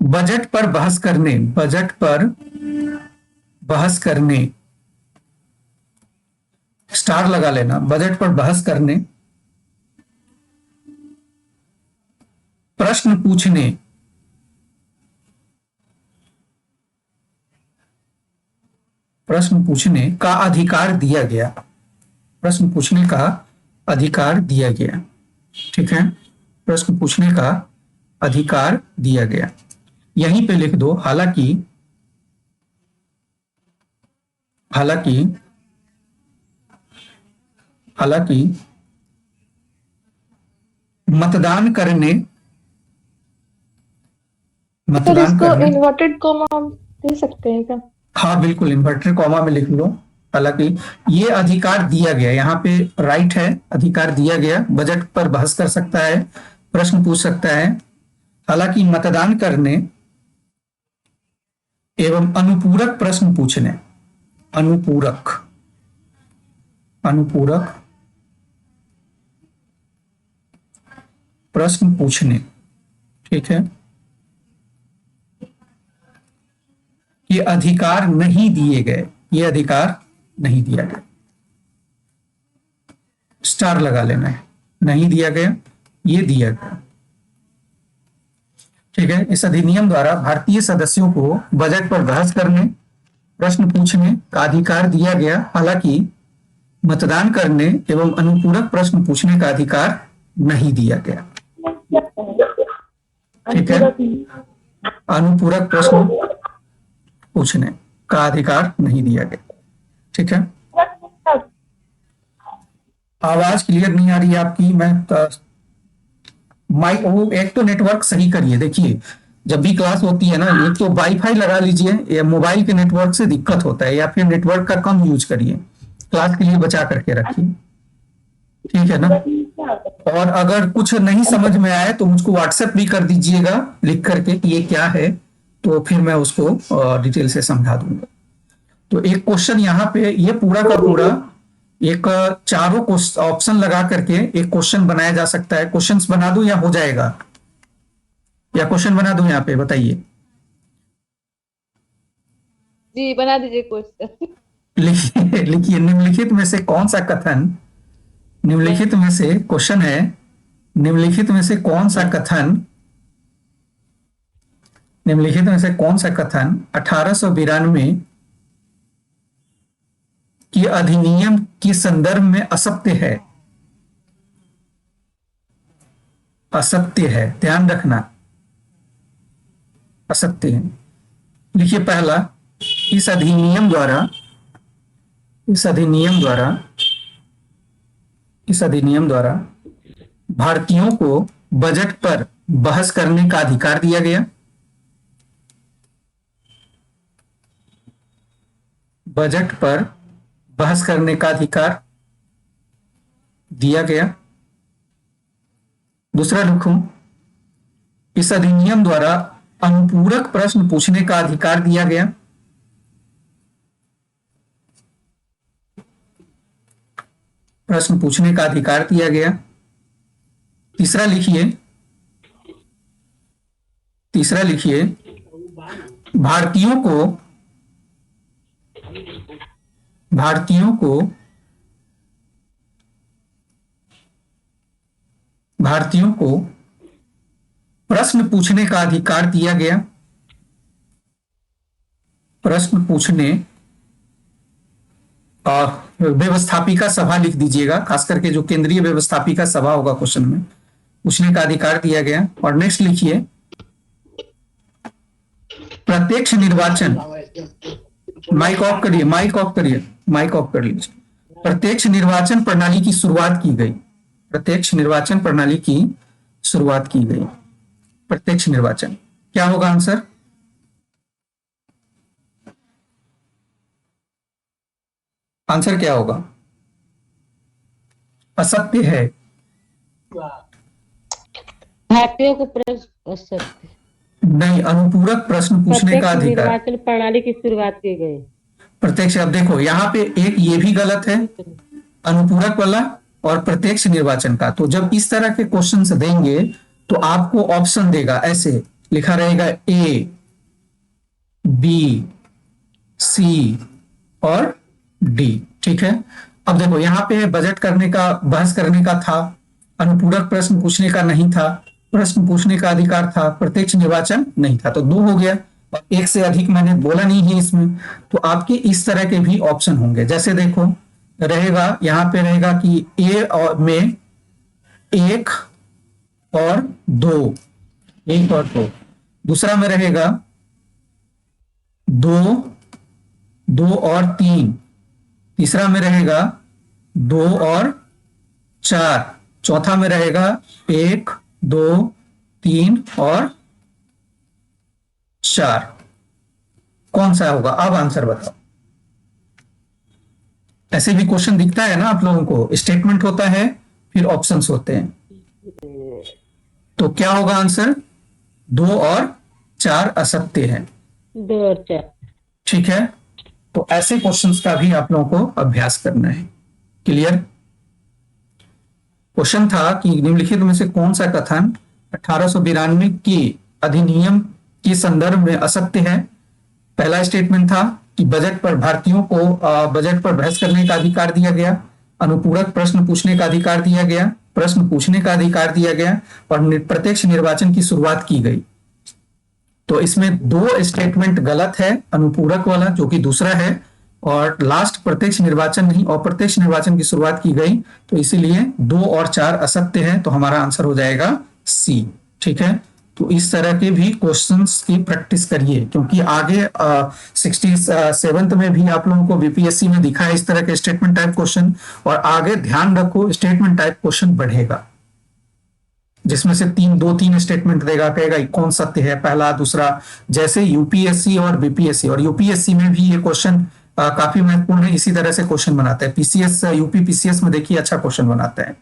बजट पर बहस करने, बजट पर बहस करने, स्टार लगा लेना, बजट पर बहस करने, प्रश्न पूछने, प्रश्न पूछने का अधिकार दिया गया, प्रश्न पूछने का अधिकार दिया गया। ठीक है, प्रश्न पूछने का अधिकार दिया गया। यहीं पे लिख दो, हालांकि हालांकि हालांकि मतदान करने, सर मतदान इसको करने, इन्वर्टेड कॉमा दे सकते हैं क्या? हाँ बिल्कुल, इन्वर्टेड कॉमा में लिख लो। हालांकि ये अधिकार दिया गया, यहाँ पे राइट है, अधिकार दिया गया, बजट पर बहस कर सकता है, प्रश्न पूछ सकता है। हालांकि मतदान करने एवं अनुपूरक प्रश्न पूछने, अनुपूरक, अनुपूरक प्रश्न पूछने, ठीक है, ये अधिकार नहीं दिए गए, ये अधिकार नहीं दिया गया। स्टार लगा लेना है, नहीं दिया गया, ये दिया गया। ठीक है, इस अधिनियम द्वारा भारतीय सदस्यों को बजट पर बहस करने, प्रश्न पूछने का अधिकार दिया गया। हालांकि मतदान करने एवं अनुपूरक प्रश्न पूछने का अधिकार नहीं दिया गया। ठीक है, अनुपूरक प्रश्न पूछने का अधिकार नहीं दिया गया। ठीक है, आवाज क्लियर नहीं आ रही है आपकी। मैं माइक वो एक तो नेटवर्क सही करिए। देखिए जब भी क्लास होती है ना, एक तो वाईफाई लगा लीजिए, या मोबाइल के नेटवर्क से दिक्कत होता है, या फिर नेटवर्क का कम यूज करिए, क्लास के लिए बचा करके रखिए, ठीक है ना। और अगर कुछ नहीं समझ में आए तो मुझको व्हाट्सएप भी कर दीजिएगा लिख करके कि ये क्या है, तो फिर मैं उसको डिटेल से समझा दूंगा। तो एक क्वेश्चन यहाँ पे ये पूरा का पूरा एक चारों ऑप्शन लगा करके एक क्वेश्चन बनाया जा सकता है। क्वेश्चंस बना दूं या हो जाएगा, या क्वेश्चन बना दूं यहाँ पे, बताइए। जी बना दीजिए क्वेश्चन। लिखिए लिखिए, निम्नलिखित में से कौन सा कथन, निम्नलिखित में से क्वेश्चन है, निम्नलिखित में से कौन सा कथन, निम्नलिखित में से कौन सा कथन 1892 की अधिनियम के संदर्भ में असत्य है। असत्य है, ध्यान रखना, असत्य है। लिखिए पहला, इस अधिनियम द्वारा, इस अधिनियम द्वारा, इस अधिनियम द्वारा भारतीयों को बजट पर बहस करने का अधिकार दिया गया। बजट पर बहस करने का अधिकार दिया गया। दूसरा लिखूं, इस अधिनियम द्वारा अनुपूरक प्रश्न पूछने का अधिकार दिया गया। प्रश्न पूछने का अधिकार दिया गया। तीसरा लिखिए, तीसरा लिखिए, भारतीयों को, भारतीयों को, भारतीयों को प्रश्न पूछने का अधिकार दिया गया। प्रश्न पूछने, व्यवस्थापिका सभा लिख दीजिएगा, खास करके जो केंद्रीय व्यवस्थापिका सभा होगा क्वेश्चन में, पूछने का अधिकार दिया गया। और नेक्स्ट लिखिए, प्रत्यक्ष निर्वाचन, माइक ऑफ करिए, माइक ऑफ करिए, माइक ऑफ कर लीजिए। प्रत्यक्ष निर्वाचन प्रणाली की शुरुआत की गई। प्रत्यक्ष निर्वाचन प्रणाली की शुरुआत की गई। प्रत्यक्ष निर्वाचन क्या होगा आंसर? आंसर क्या होगा? असत्य है। भारतीयों को प्रश्न असत्य नहीं, अनुपूरक प्रश्न पूछने का प्रत्यक्ष अधिकार। निर्वाचन प्रणाली की शुरुआत की गई। प्रत्यक्ष, अब देखो यहाँ पे एक ये भी गलत है, अनुपूरक वाला और प्रत्यक्ष निर्वाचन का। तो जब इस तरह के क्वेश्चंस देंगे तो आपको ऑप्शन देगा, ऐसे लिखा रहेगा ए, बी, सी और डी, ठीक है। अब देखो यहाँ पे बजट करने का, बहस करने का था, अनुपूरक प्रश्न पूछने का नहीं था, प्रश्न पूछने का अधिकार था, प्रत्यक्ष निर्वाचन नहीं था, तो 2 हो गया। और एक से अधिक मैंने बोला नहीं है इसमें, तो आपके इस तरह के भी ऑप्शन होंगे। जैसे देखो रहेगा, यहाँ पे रहेगा कि ए और में 1 और 2, 1 और 2। दूसरा में रहेगा 2, 2 और 3। तीसरा में रहेगा 2 और 4। चौथा में रहेगा 1, 2, 3 और 4। कौन सा होगा? अब आंसर बताओ। ऐसे भी क्वेश्चन दिखता है ना आप लोगों को, स्टेटमेंट होता है फिर ऑप्शंस होते हैं। तो क्या होगा आंसर? 2 और 4 असत्य है। 2 और 4 ठीक है, तो ऐसे क्वेश्चंस का भी आप लोगों को अभ्यास करना है। क्लियर? क्वेश्चन था कि निम्नलिखित में से कौन सा कथन 1892 के अधिनियम के संदर्भ में असत्य है। पहला स्टेटमेंट था कि बजट पर भारतीयों को बजट पर बहस करने का अधिकार दिया गया, अनुपूरक प्रश्न पूछने का अधिकार दिया गया, प्रश्न पूछने का अधिकार दिया गया और प्रत्यक्ष निर्वाचन की शुरुआत की गई। तो इसमें 2 स्टेटमेंट गलत है, अनुपूरक वाला जो कि दूसरा है, और लास्ट प्रत्यक्ष निर्वाचन नहीं, और प्रत्यक्ष निर्वाचन की शुरुआत की गई, तो इसीलिए 2 और 4 असत्य है। तो हमारा आंसर हो जाएगा सी। ठीक है, तो इस तरह के भी क्वेश्चंस की प्रैक्टिस करिए, क्योंकि आगे 67th में भी आप लोगों को बीपीएससी में दिखा है इस तरह के स्टेटमेंट टाइप क्वेश्चन, और आगे ध्यान रखो स्टेटमेंट टाइप क्वेश्चन बढ़ेगा, जिसमें से दो तीन स्टेटमेंट देगा, कहेगा कौन सत्य है, पहला दूसरा, जैसे यूपीएससी और बीपीएससी। और यूपीएससी में भी ये क्वेश्चन काफी महत्वपूर्ण है, इसी तरह से क्वेश्चन बनाते हैं। पीसीएस, यूपी पीसीएस में देखिए अच्छा क्वेश्चन बनाते हैं।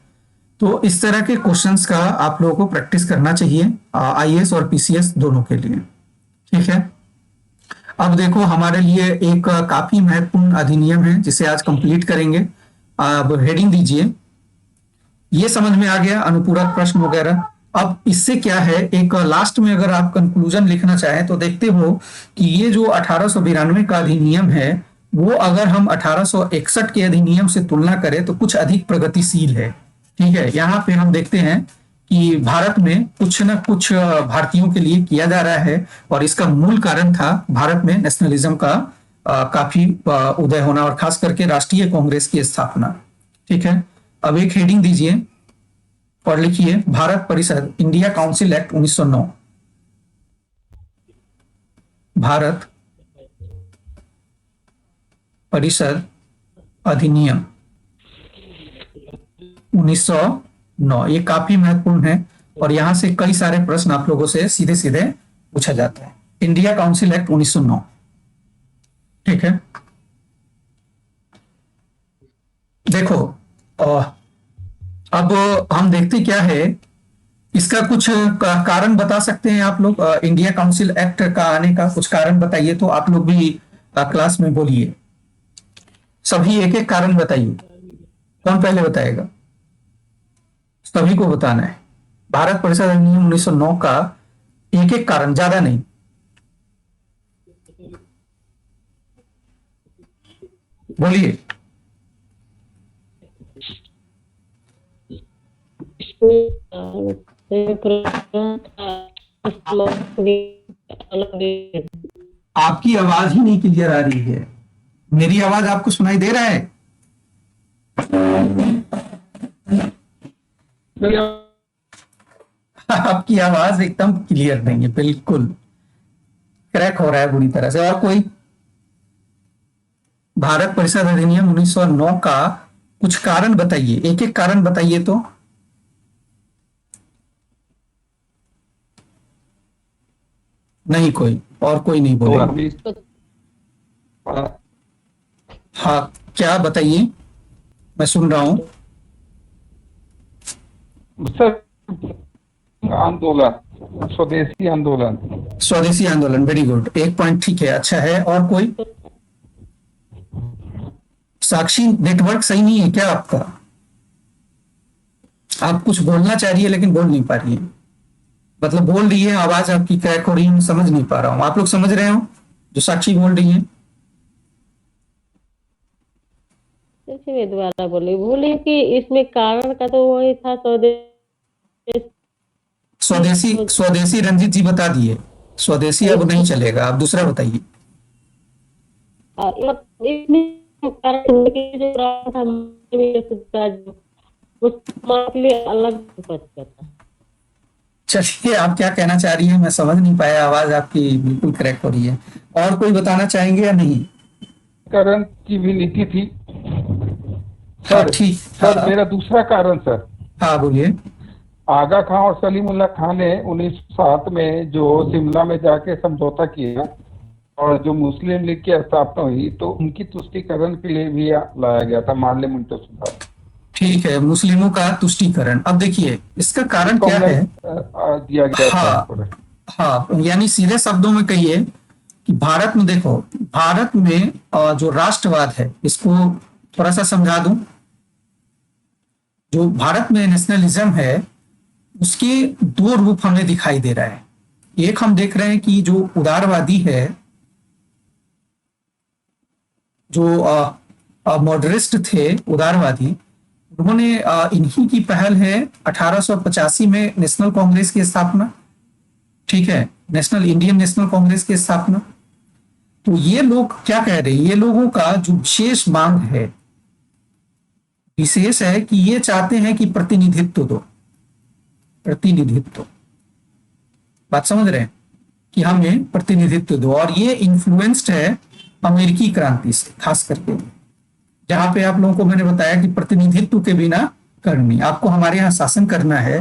तो इस तरह के क्वेश्चंस का आप लोगों को प्रैक्टिस करना चाहिए आईएएस और पीसीएस दोनों के लिए, ठीक है। अब देखो हमारे लिए एक काफी महत्वपूर्ण अधिनियम है जिसे आज कंप्लीट करेंगे। अब हेडिंग दीजिए, ये समझ में आ गया अनुपूरक प्रश्न वगैरह। अब इससे क्या है, एक लास्ट में अगर आप कंक्लूजन लिखना चाहें तो देखते हो कि ये जो 1892 का अधिनियम है वो अगर हम 1861 के अधिनियम से तुलना करें तो कुछ अधिक प्रगतिशील है, ठीक है। यहाँ पे हम देखते हैं कि भारत में कुछ न कुछ भारतीयों के लिए किया जा रहा है, और इसका मूल कारण था भारत में नेशनलिज्म का काफी उदय होना, और खास करके राष्ट्रीय कांग्रेस की स्थापना, ठीक है। अब एक हेडिंग दीजिए और लिखिए भारत परिषद इंडिया काउंसिल एक्ट 1909। भारत परिषद अधिनियम 1909, ये काफी महत्वपूर्ण है, और यहां से कई सारे प्रश्न आप लोगों से सीधे सीधे पूछा जाता है। इंडिया काउंसिल एक्ट 1909, ठीक है। देखो अब हम देखते क्या है, इसका कुछ कारण बता सकते हैं आप लोग? इंडिया काउंसिल एक्ट का आने का कुछ कारण बताइए, तो आप लोग भी क्लास में बोलिए, सभी एक एक कारण बताइए। कौन पहले बताएगा? सभी को बताना है। भारत परिषद अधिनियम 1909 का एक एक कारण, ज्यादा नहीं। बोलिए। आपकी आवाज ही नहीं क्लियर आ रही है। मेरी आवाज आपको सुनाई दे रहा है? आपकी आवाज एकदम क्लियर नहीं है, बिल्कुल क्रैक हो रहा है बुरी तरह से। और कोई? भारत परिषद अधिनियम 1909 का कुछ कारण बताइए, एक एक कारण बताइए तो। नहीं कोई, और कोई नहीं बोले। हाँ, क्या बताइए, मैं सुन रहा हूं। सर आंदोलन, स्वदेशी आंदोलन। स्वदेशी आंदोलन, वेरी गुड, एक पॉइंट ठीक है, अच्छा है। और कोई? साक्षी नेटवर्क सही नहीं है क्या आपका? आप कुछ बोलना चाह रही है लेकिन बोल नहीं पा रही है, मतलब बोल रही है, आवाज आपकी क्रैक हो रही है, समझ नहीं पा रहा हूं। आप लोग समझ रहे हो जो साक्षी बोल रही है? देखिए दोबारा बोले कि इसमें कारण का तो वही था, स्वदेशी। स्वदेशी रंजीत जी बता दिए, स्वदेशी अब नहीं चलेगा, आप दूसरा बताइए। अलग करता। चलिए, आप क्या कहना चाह रही है मैं समझ नहीं पाया, आवाज आपकी बिल्कुल क्रैक हो रही है। और कोई बताना चाहेंगे या नहीं? करण की भी नीति थी। हाँ सर ठीक। सर हाँ मेरा दूसरा कारण सर, हाँ बोलिए। आगा खां और सलीमुल्लाह खान ने 1907 में जो शिमला में जाके समझौता किया और जो मुस्लिम लीग की स्थापना हुई, तो उनकी तुष्टीकरण के लिए भी लाया गया था मार्ले मुंटो सुधार। ठीक है, मुस्लिमों का तुष्टीकरण। अब देखिए इसका कारण क्या है, दिया गया हाँ, था। हाँ, यानी सीधे शब्दों में कहिए कि भारत में देखो, भारत में जो राष्ट्रवाद है, इसको थोड़ा सा समझा दूं। जो भारत में नेशनलिज्म है उसके दो रूप हमें दिखाई दे रहा है। एक हम देख रहे हैं कि जो उदारवादी है, जो मॉडरेस्ट थे उदारवादी, उन्होंने इन्हीं की पहल है 1885 में नेशनल कांग्रेस की स्थापना, ठीक है, नेशनल इंडियन नेशनल कांग्रेस की स्थापना। तो ये लोग क्या कह रहे हैं, ये लोगों का जो विशेष मांग है, विशेष है कि ये चाहते हैं कि प्रतिनिधित्व दो, प्रतिनिधित्व। बात समझ रहे हैं कि हमें प्रतिनिधित्व दो। और ये इन्फ्लुएंस्ड है अमेरिकी क्रांति से, खास करके जहां पे आप लोगों को मैंने बताया कि प्रतिनिधित्व के बिना करनी, आपको हमारे यहाँ शासन करना है,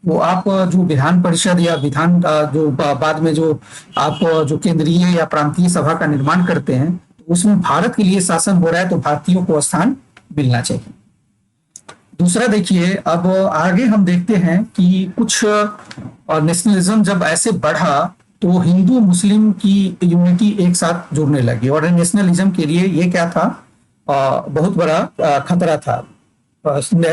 वो आप जो विधान परिषद या विधान जो बाद में जो आप जो केंद्रीय या प्रांतीय सभा का निर्माण करते हैं, तो उसमें भारत के लिए शासन हो रहा है, तो भारतीयों को स्थान मिलना चाहिए। दूसरा देखिए, अब आगे हम देखते हैं कि कुछ नेशनलिज्म जब ऐसे बढ़ा तो हिंदू मुस्लिम की यूनिटी एक साथ जुड़ने लगी, और नेशनलिज्म के लिए ये क्या था, बहुत बड़ा खतरा था।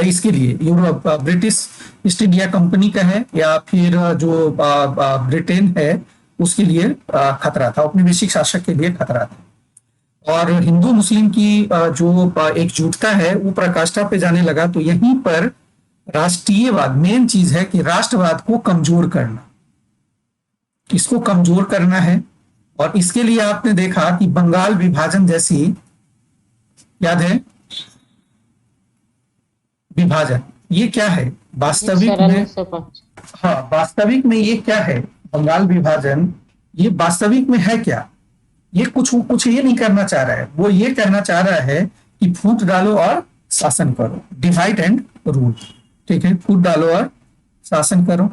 इसके लिए Europe British east India company का है या फिर जो ब्रिटेन है उसके लिए खतरा था, औपनिवेशिक शासक के लिए खतरा था। और हिंदू मुस्लिम की जो एकजुटता है वो प्रकाष्ठा पे जाने लगा। तो यहीं पर राष्ट्रीयवाद मेन चीज है कि राष्ट्रवाद को कमजोर करना, इसको कमजोर करना है। और इसके लिए आपने देखा कि बंगाल विभाजन जैसी, याद है विभाजन, ये क्या है वास्तविक सरल में, 105। हाँ वास्तविक में ये क्या है बंगाल विभाजन, ये वास्तविक में है क्या, ये कुछ ये नहीं करना चाह रहा है, वो ये करना चाह रहा है कि फूट डालो और शासन करो, डिवाइड एंड रूल, ठीक है, फूट डालो और शासन करो।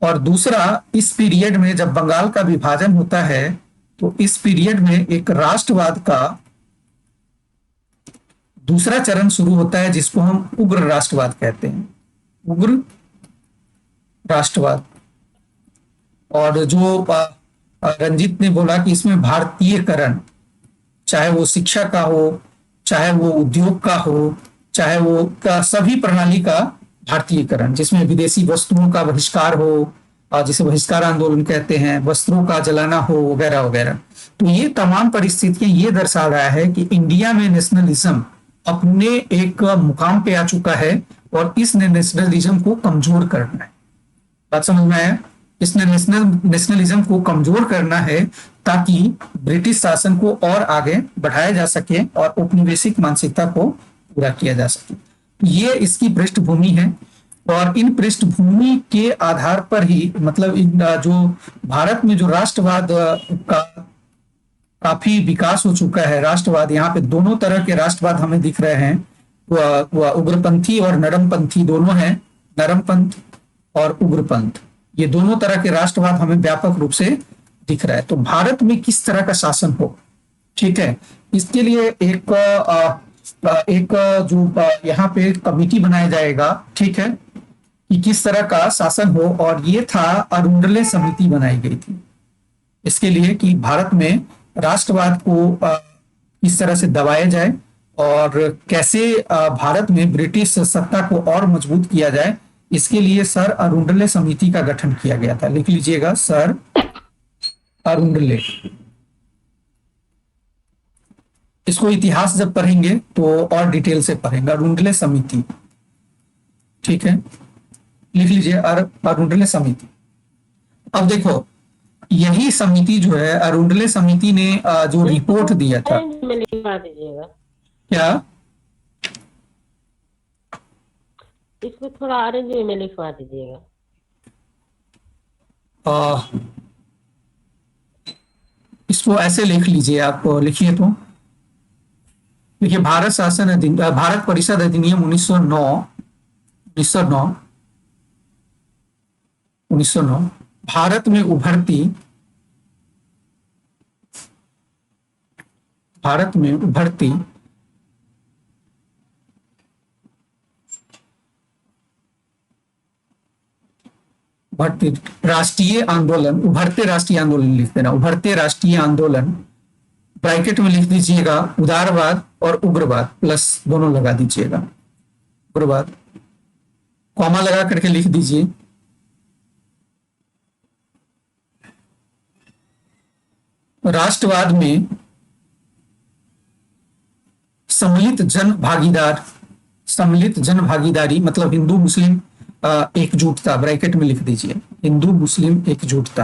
और दूसरा, इस पीरियड में जब बंगाल का विभाजन होता है तो इस पीरियड में एक राष्ट्रवाद का दूसरा चरण शुरू होता है जिसको हम उग्र राष्ट्रवाद कहते हैं, उग्र राष्ट्रवाद। और जो रंजीत ने बोला कि इसमें भारतीयकरण, चाहे वो शिक्षा का हो, चाहे वो उद्योग का हो, चाहे वो का सभी प्रणाली का भारतीयकरण, जिसमें विदेशी वस्तुओं का बहिष्कार हो, जिसे बहिष्कार आंदोलन कहते हैं, वस्त्रों का जलाना हो, वगैरह वगैरह। तो ये तमाम परिस्थितियां ये दर्शा रहा है कि इंडिया में नेशनलिज्म अपने एक मुकाम पे आ चुका है और इस नेशनलिज्म को कमजोर करना है। बात समझ में आया? इसने नेशनलिज्म को कमजोर करना है ताकि ब्रिटिश शासन को और आगे बढ़ाया जा सके और औपनिवेशिक मानसिकता को पूरा किया जा सके। ये इसकी पृष्ठभूमि है। और इन पृष्ठभूमि के आधार पर ही, मतलब जो भारत में जो राष्ट्रवाद का काफी विकास हो चुका है, राष्ट्रवाद, यहाँ पे दोनों तरह के राष्ट्रवाद हमें दिख रहे हैं, वह उग्रपंथी और नरमपंथी दोनों हैं, नरमपंथ और उग्रपंथ, ये दोनों तरह के राष्ट्रवाद हमें व्यापक रूप से दिख रहा है। तो भारत में किस तरह का शासन हो, ठीक है, इसके लिए एक जो यहाँ पे कमिटी बनाया जाएगा, ठीक है, कि किस तरह का शासन हो। और ये था अरुंडले समिति बनाई गई थी इसके लिए कि भारत में राष्ट्रवाद को किस तरह से दबाया जाए और कैसे भारत में ब्रिटिश सत्ता को और मजबूत किया जाए। इसके लिए सर अरुंडले समिति का गठन किया गया था, लिख लीजिएगा, सर अरुंडले। इसको इतिहास जब पढ़ेंगे तो और डिटेल से पढ़ेंगे, अरुंडले समिति, ठीक है, लिख लीजिए अरुंडले समिति। अब देखो, यही समिति जो है, अरुंडले समिति ने जो रिपोर्ट दिया था, में लिखवा दीजिएगा, क्या इसको थोड़ा ऑरेंज में लिखवा दीजिएगा। इसको ऐसे लिख लीजिए, आप लिखिए तो, देखिए, भारत शासन भारत परिषद अधिनियम 1909 भारत में उभरती राष्ट्रीय आंदोलन, उभरते राष्ट्रीय आंदोलन लिख देना, उभरते राष्ट्रीय आंदोलन, ब्रैकेट में लिख दीजिएगा उदारवाद और उग्रवाद, प्लस दोनों लगा दीजिएगा, उग्रवाद, कॉमा लगा करके लिख दीजिए। राष्ट्रवाद में सम्मिलित जन भागीदारी मतलब हिंदू मुस्लिम एकजुटता, ब्रैकेट में लिख दीजिए, हिंदू मुस्लिम एकजुटता,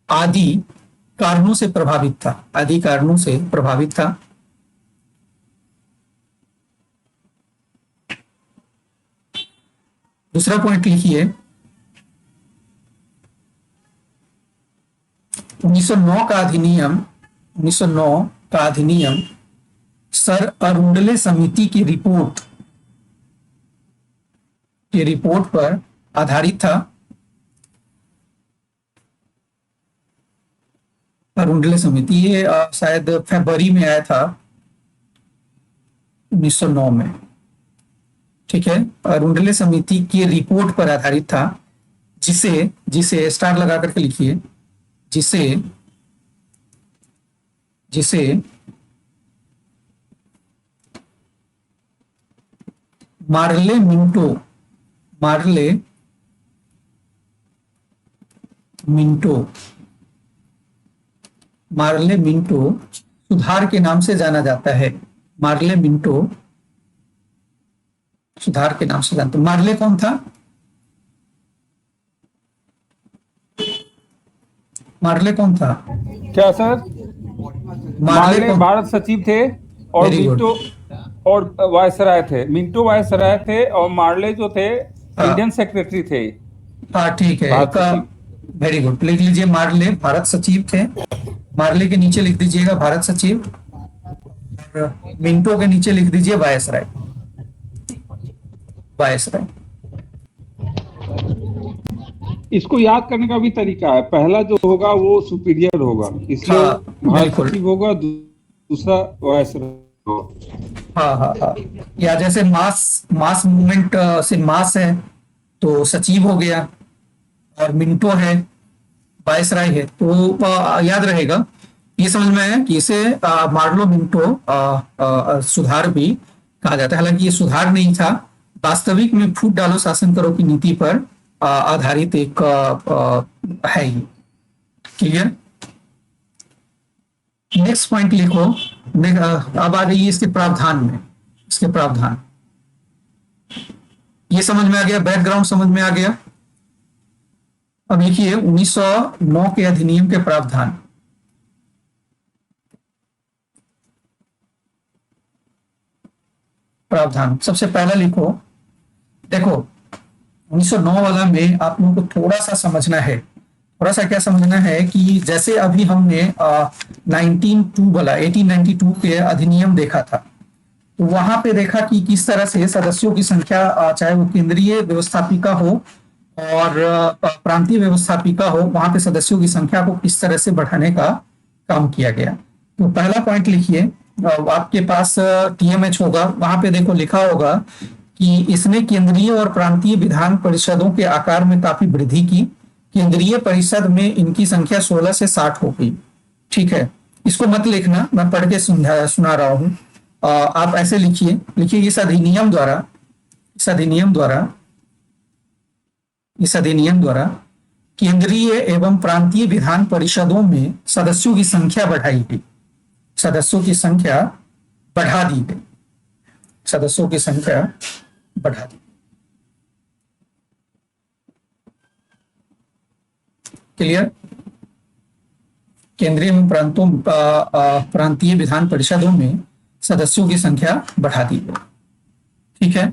आदि कारणों से प्रभावित था, दूसरा पॉइंट लिखिए, 1909 का अधिनियम, 1909 का अधिनियम सर अरुंडले समिति की रिपोर्ट पर आधारित था। अरुंडले समिति ये शायद फरवरी में आया था 1909 में, ठीक है। अरुंडले समिति की रिपोर्ट पर आधारित था, जिसे स्टार लगा करके लिखिए, जिसे मार्ले मिंटो सुधार के नाम से जाना जाता है। मार्ले मिंटो सुधार के नाम से जानते। मार्ले कौन था? मार्ले कौन था? क्या सर? मार्ले कौन? भारत सचिव थे और Very good. मिंटो और वायसराय थे। मिंटो वायसराय थे और मार्ले जो थे इंडियन सेक्रेटरी थे। हाँ ठीक है, भारत सचिव। वेरी गुड, लिख लीजिए मार्ले भारत सचिव थे। मार्ले के नीचे लिख दीजिएगा भारत सचिव, और मिंटो के नीचे लिख दीजिए वायसराय। इसको याद करने का भी तरीका है, पहला जो होगा वो सुपीरियर होगा, इसलिए हाँ, भारत बिल्कुल। सचिव होगा, दूसरा वायसराय होगा। हाँ, या जैसे मास मूवमेंट से मास है तो सचिव हो गया, और मिंटो है, वायसराय है, तो याद रहेगा। ये समझ में आया कि इसे मार्लो मिंटो सुधार भी कहा जाता है। हालांकि ये सुधार नहीं था, वास्तविक में फूट डालो शासन करो की नीति पर आधारित एक है ये। क्लियर? नेक्स्ट पॉइंट लिखो। अब आ जाइए इसके प्रावधान में। इसके प्रावधान ये समझ में आ गया, बैकग्राउंड समझ में आ गया। अब लिखिए 1909 के अधिनियम के प्रावधान। सबसे पहला लिखो, देखो 1909 वाला में आप लोगों को थोड़ा सा समझना है। थोड़ा सा क्या समझना है कि जैसे अभी हमने 1892 के अधिनियम देखा था, तो वहां पे देखा कि किस तरह से सदस्यों की संख्या, चाहे वो केंद्रीय व्यवस्थापिका हो और प्रांतीय व्यवस्थापिका हो, वहां पे सदस्यों की संख्या को किस तरह से बढ़ाने का काम किया गया। तो पहला पॉइंट लिखिए, आपके पास TMH होगा, वहां पे देखो लिखा होगा कि इसने केंद्रीय और प्रांतीय विधान परिषदों के आकार में काफी वृद्धि की। केंद्रीय परिषद में इनकी संख्या 16 से 60 हो गई। ठीक है, इसको मत लिखना, मैं पढ़ के सुना रहा हूं। आप ऐसे लिखिए इस अधिनियम द्वारा केंद्रीय एवं प्रांतीय विधान परिषदों में सदस्यों की संख्या बढ़ाई गई, सदस्यों की संख्या बढ़ा दी गई। क्लियर? केंद्रीय एवं प्रांतीय विधान परिषदों में सदस्यों की संख्या बढ़ा दी गई। ठीक है,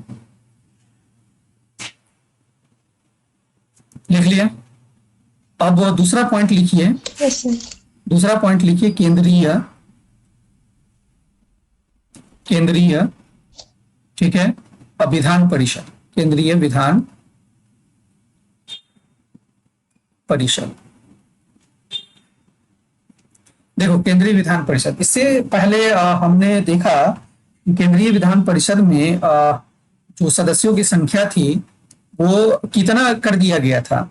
लिख लिया। अब दूसरा पॉइंट लिखिए, केंद्रीय, ठीक है, विधान परिषद, केंद्रीय विधान परिषद। देखो केंद्रीय विधान परिषद, इससे पहले हमने देखा कि केंद्रीय विधान परिषद में जो सदस्यों की संख्या थी वो कितना कर दिया गया था,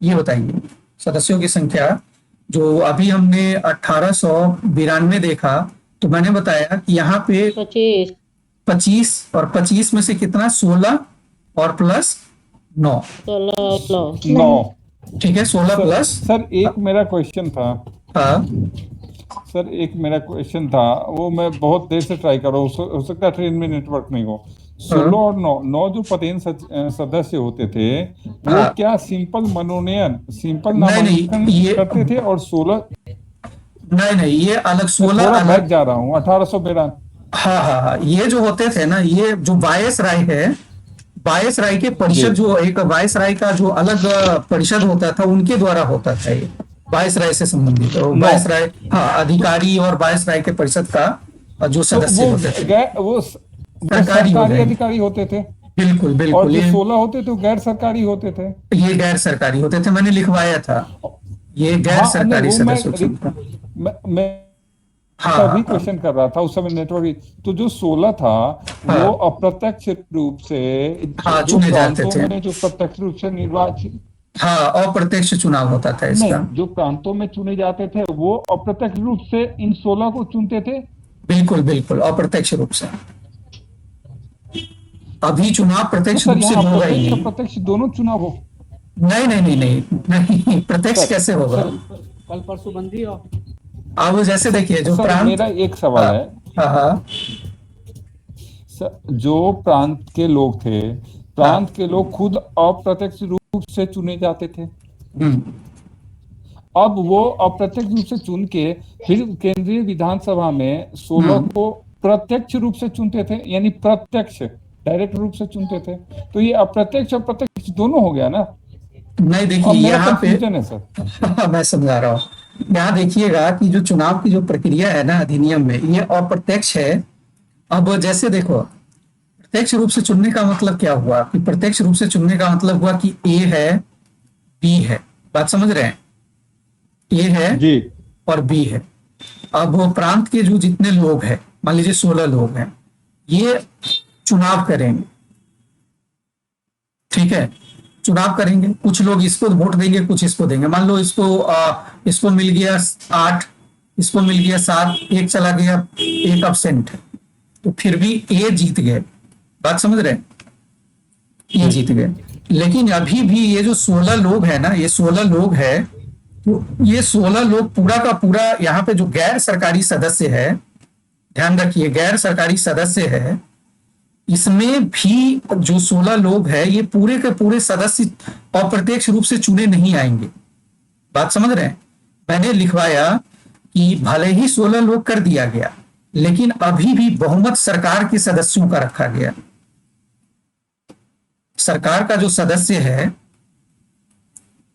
ये बताइए। सदस्यों की संख्या जो अभी हमने 1892 देखा, तो मैंने बताया कि यहाँ पे 25 और 25 में से कितना, 16 और प्लस 9। 9। ठीक है, 16 प्लस। सर एक मेरा क्वेश्चन था। हाँ वो मैं बहुत देर से ट्राई कर रहा हूँ, हो सकता है ट्रेन में नेटवर्क नहीं हो। 16 और 9 जो पदेन सदस्य होते थे वो क्या सिंपल नामांकन करते थे, और 16 नहीं, ये अलग 16 अलग अलग जा रहा हूँ 1892। हाँ, ये जो होते थे ना, ये जो वायस राय है, वायसराय के परिषद, जी। जो एक वायसराय का जो अलग परिषद होता था, उनके द्वारा होता था ये, वायसराय से संबंधित। और नो। वायसराय, हाँ, अधिकारी और वायसराय के परिषद का जो तो सदस्य होते थे वो सरकारी हो सरकारी जाएंगे। अधिकारी होते थे, बिल्कुल और बिल्कुल, जो ये 16 होते थे वो गैर सरकारी होते थे। ये गैर सरकारी होते थे, मैंने लिखवाया था, ये गैर हाँ, नहीं, सरकारी वो सदस्य। मैं हाँ तभी हाँ क्वेश्चन कर रहा था उस समय नेटवर्क। तो जो 16 था वो हाँ अप्रत्यक्ष रूप से हाँ, जो चुने जाते प्रांतों थे। में जो प्रत्यक्ष रूप से निर्वाचित, हाँ, अप्रत्यक्ष चुनाव होता था नहीं, इसका। जो प्रांतों में चुने जाते थे वो अप्रत्यक्ष रूप से इन 16 को चुनते थे। बिल्कुल बिल्कुल, अप्रत्यक्ष रूप से। अभी चुनाव तो प्रत्यक्ष सर रूप से यहाँ होगा ही अप्रत्यक्ष नहीं। अप्रत्यक्ष दोनों चुनाव हो। नहीं नहीं नहीं नहीं नहीं, प्रत्यक्ष सर कैसे होगा? कल परसों बंदी हो। अब जैसे देखिए, जो सर प्रांत, मेरा एक सवाल हाँ है। हाँ हाँ सर, जो प्रांत के लोग थे, प्रांत के लोग खुद अप्रत्यक्ष रूप से चुने जाते थे। हम्म, अब वो अप्रत्यक्ष रूप से चुन के फिर केंद्रीय विधानसभा में 16 को प्रत्यक्ष रूप से चुनते थे, यानी प्रत्यक्ष डायरेक्ट रूप से चुनते थे। तो ये अप्रत्यक्ष और प्रत्यक्ष दोनों हो गया ना। नहीं अब देखिए मेरा यहाँ पे कंफ्यूजन है सर। मैं समझा रहा हूँ। यहाँ देखिएगा कि जो चुनाव की जो प्रक्रिया है ना अधिनियम में, ये अप्रत्यक्ष है। अब जैसे देखो, प्रत्यक्ष रूप से चुनने का मतलब क्या हुआ, कि प्रत्यक्ष रूप से चुनने का मतलब हुआ कि ए है, बी है, बात समझ रहे हैं? ए है जी और बी है। अब वो प्रांत के जो जितने लोग हैं, मान लीजिए 16 लोग हैं, ये चुनाव करेंगे, ठीक है, चुनाव करेंगे। कुछ लोग इसको वोट देंगे, कुछ इसको देंगे। मान लो इसको मिल गया 8, इसको मिल गया 7, एक चला गया, एक अब्सेंट है, तो फिर भी ए जीत गए, बात समझ रहे हैं? ये जीत गए। लेकिन अभी भी ये जो 16 लोग हैं ना, ये 16 लोग हैं, तो ये 16 लोग पूरा का पूरा, यहाँ पे जो गैर सरकारी सदस्य है, ध्यान रखिए, गैर सरकारी सदस्य है, इसमें भी जो 16 लोग हैं, ये पूरे के पूरे सदस्य अप्रत्यक्ष रूप से चुने नहीं आएंगे, बात समझ रहे हैं? मैंने लिखवाया कि भले ही 16 लोग कर दिया गया, लेकिन अभी भी बहुमत सरकार के सदस्यों का रखा गया। सरकार का जो सदस्य है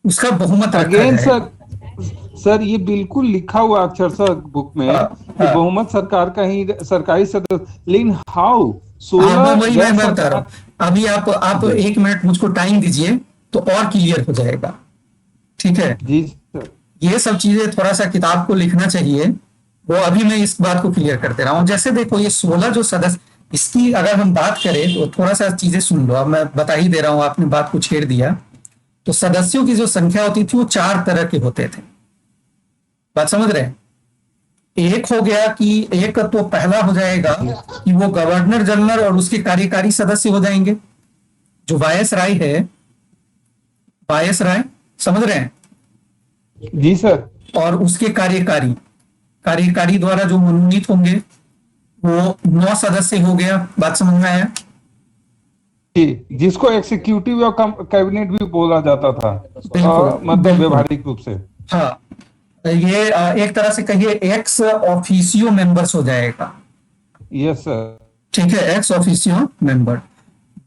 उसका बहुमत रखा अगेन जाएगा। सर ये बिल्कुल लिखा हुआ अक्षर सर बुक में कि बहुमत सरकार का ही सरकारी सदस्य, लेकिन हाउ हाँ, 16 वही मैं बता रहा हूँ। अभी आप 1 मिनट मुझको टाइम दीजिए तो और क्लियर हो जाएगा, ठीक है? जी सर। ये सब चीजें थोड़ा सा किताब को लिखना चाहिए, वो अभी मैं इस बात को क्लियर करते रहा हूँ। जैसे देखो, ये 16 जो सदस्य, इसकी अगर हम बात करें तो थोड़ा सा चीजें सुन लो। अब मैं बता ही दे रहा हूँ, आपने बात को छेड़ दिया। तो सदस्यों की जो संख्या होती थी वो 4 तरह के होते थे, बात समझ रहे हैं? एक हो गया कि एक तो पहला हो जाएगा कि वो गवर्नर जनरल और उसके कार्यकारी सदस्य हो जाएंगे, जो वायसराय है, वायसराय, समझ रहे हैं? जी सर। और उसके कार्यकारी द्वारा जो मनोनीत होंगे वो 9 सदस्य हो गया, बात समझ में आया? जी, जिसको एग्जीक्यूटिव और कैबिनेट भी बोला जाता था, मतलब बिल्कुल। व्यवहारिक रूप से। हाँ, ये एक तरह से कहिए एक्स ऑफिसियो मेंबर्स हो जाएगा, यस सर। ठीक है, एक्स ऑफिसियो मेंबर।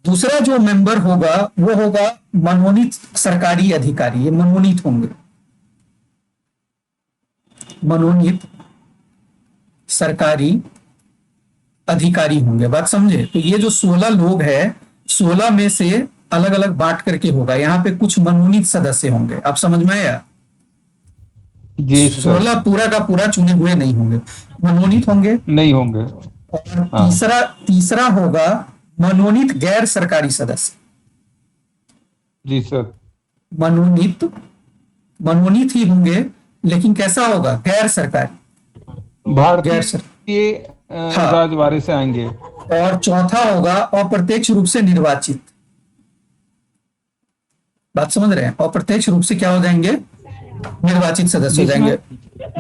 दूसरा जो मेंबर होगा वो होगा मनोनीत सरकारी अधिकारी, ये मनोनीत होंगे, मनोनीत सरकारी अधिकारी होंगे, बात समझे? तो ये जो 16 लोग हैं, 16 में से अलग अलग बांट करके होगा। यहाँ पे कुछ मनोनीत सदस्य होंगे, आप समझ में आया? जी सर। 16 पूरा का पूरा चुने हुए नहीं होंगे, मनोनीत होंगे। नहीं होंगे। और हाँ। तीसरा होगा मनोनीत गैर सरकारी सदस्य। जी सर। मनोनीत ही होंगे, लेकिन कैसा होगा? गैर सरकारी, भारतीय हाँ। राजवाड़े से आएंगे। और चौथा होगा अप्रत्यक्ष रूप से निर्वाचित, बात समझ रहे हैं? अप्रत्यक्ष रूप से क्या हो जाएंगे? निर्वाचित सदस्य हो जाएंगे।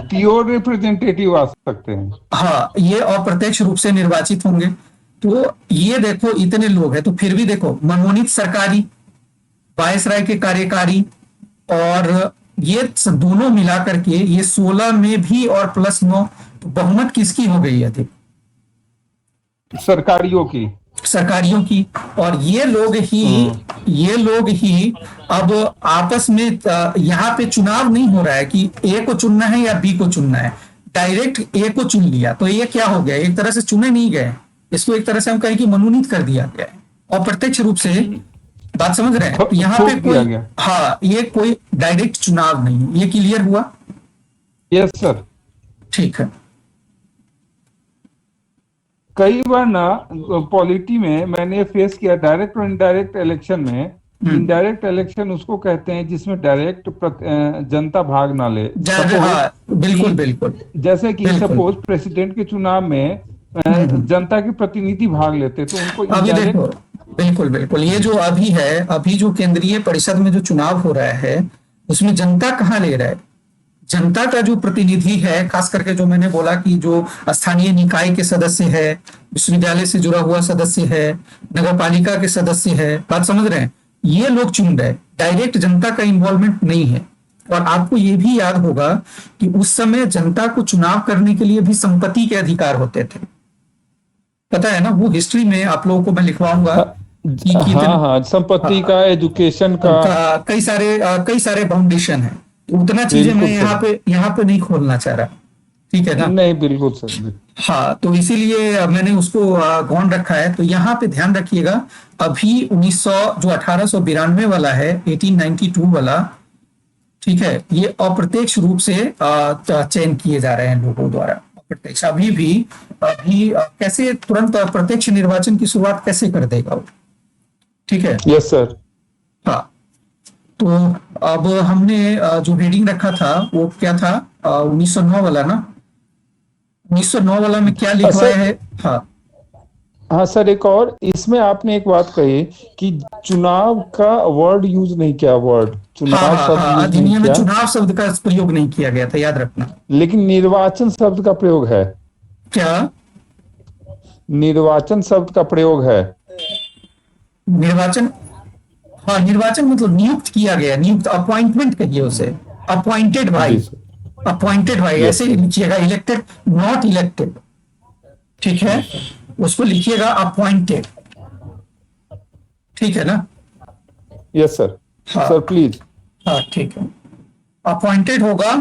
प्योर रिप्रेजेंटेटिव आ सकते हैं। हाँ, ये अप्रत्यक्ष रूप से निर्वाचित होंगे। तो ये देखो, इतने लोग हैं, तो फिर भी देखो, मनोनीत सरकारी, वायसराय के कार्यकारी, और ये दोनों मिलाकर के ये 16 में भी और +9, तो बहुमत किसकी हो गई अधिक? सरकारियों की। सरकारियों की। और ये लोग ही अब आपस में यहाँ पे चुनाव नहीं हो रहा है कि ए को चुनना है या बी को चुनना है, डायरेक्ट ए को चुन लिया। तो ये क्या हो गया, एक तरह से चुने नहीं गए, इसको एक तरह से हम कहें कि मनोनीत कर दिया गया है, अप्रत्यक्ष रूप से। बात समझ रहे हैं? तो यहाँ पे थोप दिया कोई, गया। हाँ, ये कोई डायरेक्ट चुनाव नहीं है। ये क्लियर हुआ? Yes sir. ठीक है। कई बार ना पॉलिटी में मैंने फेस किया, डायरेक्ट और इनडायरेक्ट इलेक्शन में। इनडायरेक्ट इलेक्शन उसको कहते हैं जिसमें डायरेक्ट जनता भाग ना ले। हाँ, बिल्कुल बिल्कुल। जैसे कि बिल्कुल। सपोज प्रेसिडेंट के चुनाव में जनता के प्रतिनिधि भाग लेते, तो उनको अभी देखो, इनडायरेक्ट। बिल्कुल बिल्कुल, ये जो अभी है, अभी जो केंद्रीय परिषद में जो चुनाव हो रहा है, उसमें जनता कहाँ ले रहा है? जनता का जो प्रतिनिधि है, खास करके जो मैंने बोला कि जो स्थानीय निकाय के सदस्य है, विश्वविद्यालय से जुड़ा हुआ सदस्य है, नगर पालिका के सदस्य है, बात समझ रहे हैं? ये लोग चुन रहे हैं, डायरेक्ट जनता का इन्वॉल्वमेंट नहीं है। और आपको ये भी याद होगा कि उस समय जनता को चुनाव करने के लिए भी संपत्ति के अधिकार होते थे, पता है ना? वो हिस्ट्री में आप लोगों को मैं लिखवाऊंगा कि हाँ, संपत्ति का, एजुकेशन का, कई सारे बाउंडेशन है। उतना चीजें मैं यहाँ पे नहीं खोलना चाह रहा, ठीक है ना? नहीं, बिल्कुल सर। हाँ, तो इसीलिए मैंने उसको गौण रखा है। तो यहाँ पे ध्यान रखिएगा, अभी 1892 वाला है, 1892 वाला, ठीक है, ये अप्रत्यक्ष रूप से चयन किए जा रहे हैं लोगों द्वारा, अप्रत्यक्ष। अभी कैसे तुरंत प्रत्यक्ष निर्वाचन की शुरुआत कैसे कर देगा वो, ठीक है? Yes sir. हाँ, तो अब हमने जो हेडिंग रखा था वो क्या था, 1909 वाला ना? 1909 वाला में क्या लिखवाया है? हाँ सर, एक और इसमें आपने एक बात कही कि चुनाव का वर्ड यूज नहीं किया, चुनाव शब्द यूज नहीं अधिनियम में किया, चुनाव शब्द का प्रयोग नहीं किया गया था, याद रखना। लेकिन निर्वाचन शब्द का प्रयोग है। क्या? निर्वाचन शब्द का प्रयोग है। निर्वाचन, हाँ, निर्वाचन मतलब नियुक्त किया गया, नियुक्त, अपॉइंटमेंट कहिए उसे, अपॉइंटेड बाई, अपॉइंटेड बाई, ऐसे ही लिखिएगा, इलेक्टेड नॉट इलेक्टेड, ठीक है? उसको लिखिएगा अपॉइंटेड, ठीक है ना? Yes sir. हाँ सर प्लीज। हाँ, ठीक है, अपॉइंटेड होगा,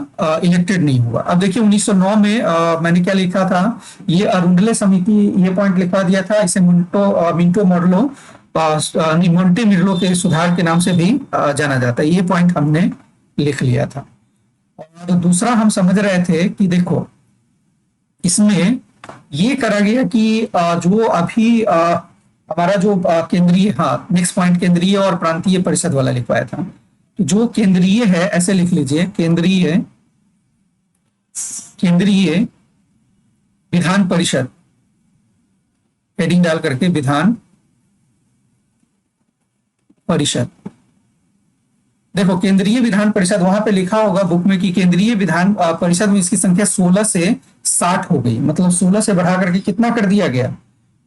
इलेक्टेड नहीं होगा। अब देखिए 1909 में मैंने क्या लिखा था, ये अरुंडले समिति, ये पॉइंट लिखवा दिया था, इसे मिंटो मॉडलो, मोंटे मिर्लो के सुधार के नाम से भी जाना जाता है। ये पॉइंट हमने लिख लिया था। और दूसरा हम समझ रहे थे कि देखो, इसमें ये करा गया कि जो अभी हमारा जो केंद्रीय, हाँ, नेक्स्ट पॉइंट केंद्रीय और प्रांतीय परिषद वाला लिखवाया था। तो जो केंद्रीय है, ऐसे लिख लीजिए, केंद्रीय विधान परिषद, हेडिंग डाल करके विधान परिषद। देखो, केंद्रीय विधान परिषद, वहां पे लिखा होगा बुक में कि केंद्रीय विधान परिषद में इसकी संख्या 16 से 60 हो गई, मतलब 16 से बढ़ा करके कितना कर दिया गया,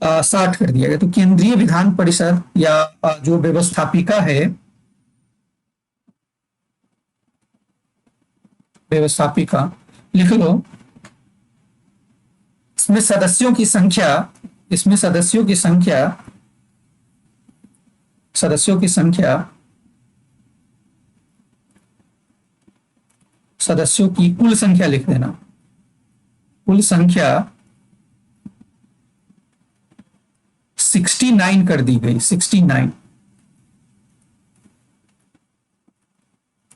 60 कर दिया गया। तो केंद्रीय विधान परिषद या जो व्यवस्थापिका है, व्यवस्थापिका लिख लो, इसमें सदस्यों की संख्या, सदस्यों की कुल संख्या लिख देना, कुल संख्या 69 कर दी गई, 69,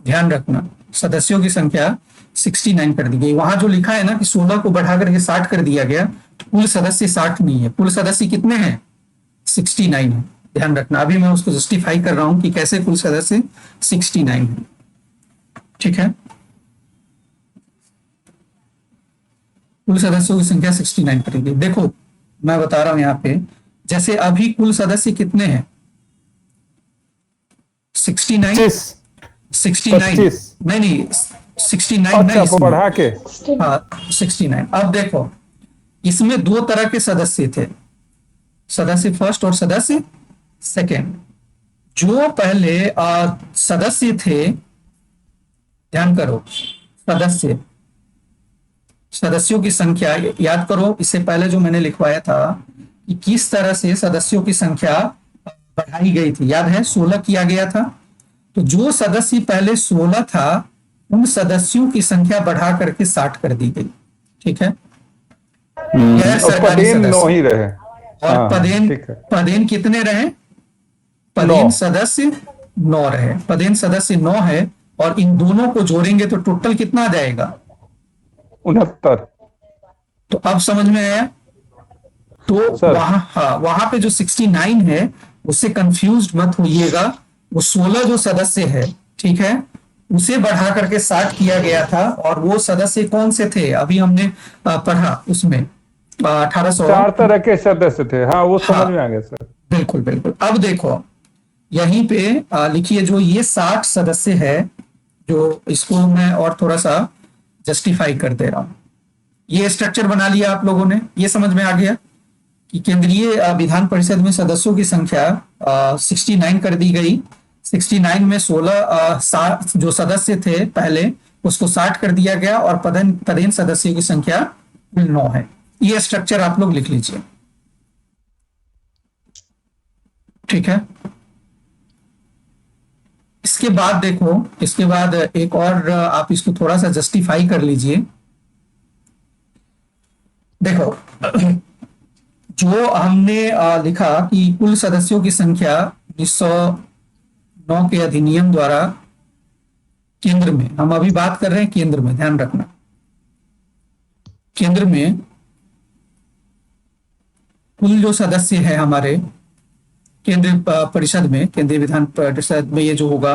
ध्यान रखना, सदस्यों की संख्या 69 कर दी गई। वहां जो लिखा है ना कि 16 को बढ़ाकर के 60 कर दिया गया, कुल सदस्य 60 नहीं है, कुल सदस्य कितने हैं, 69 है, ध्यान रखना। अभी मैं उसको जस्टिफाई कर रहा हूं कि कैसे कुल सदस्य 69 है, ठीक है? कुल सदस्यों की संख्या 69 करेगी। देखो, मैं बता रहा हूं यहाँ पे, जैसे अभी कुल सदस्य कितने हैं, 69, 69 नहीं 69 नहीं, बढ़ा के, हाँ 69। अब देखो, इसमें दो तरह के सदस्य थे, सदस्य फर्स्ट और सदस्य सेकेंड। जो पहले सदस्य थे, ध्यान करो, सदस्यों की संख्या याद करो, इससे पहले जो मैंने लिखवाया था कि किस तरह से सदस्यों की संख्या बढ़ाई गई थी। याद है 16 किया गया था, तो जो सदस्य पहले 16 था उन सदस्यों की संख्या बढ़ा करके 60 कर दी गई। ठीक है, गैर और सरकारी पदेन 9 सदस्य ही रहे। और हाँ, पदेन ठीक है। पदेन कितने रहे? पदेन 9। सदस्य 9 रहे, पदेन सदस्य 9 है, और इन दोनों को जोड़ेंगे तो टोटल कितना आ जाएगा? 69। तो अब समझ में आया? तो सर। वहां पे जो 69 है उससे कंफ्यूज मत होइएगा। वो 16 जो सदस्य है, ठीक है, उसे बढ़ा करके 60 किया गया था। और वो सदस्य कौन से थे? अभी हमने पढ़ा उसमें 1800। 4 तरह के सदस्य थे। हाँ, वो समझ में आ गया सर। बिल्कुल बिल्कुल। अब देखो यहीं पे लिखिए, जो ये 60 सदस्य है, जो इसको मैं और थोड़ा सा जस्टिफाई कर दे रहा हूं। ये स्ट्रक्चर बना लिया आप लोगों ने, ये समझ में आ गया कि केंद्रीय विधान परिषद में सदस्यों की संख्या 69 कर दी गई। 69 में 16 जो सदस्य थे पहले, उसको 60 कर दिया गया, और पदेन सदस्यों की संख्या 9 है। ये स्ट्रक्चर आप लोग लिख लीजिए। ठीक है, इसके बाद देखो, इसके बाद एक और आप इसको थोड़ा सा जस्टिफाई कर लीजिए। देखो जो हमने लिखा कि कुल सदस्यों की संख्या 1909 के अधिनियम द्वारा केंद्र में, हम अभी बात कर रहे हैं केंद्र में, ध्यान रखना, केंद्र में कुल जो सदस्य है हमारे केंद्रीय परिषद में, केंद्रीय विधान परिषद में, ये जो होगा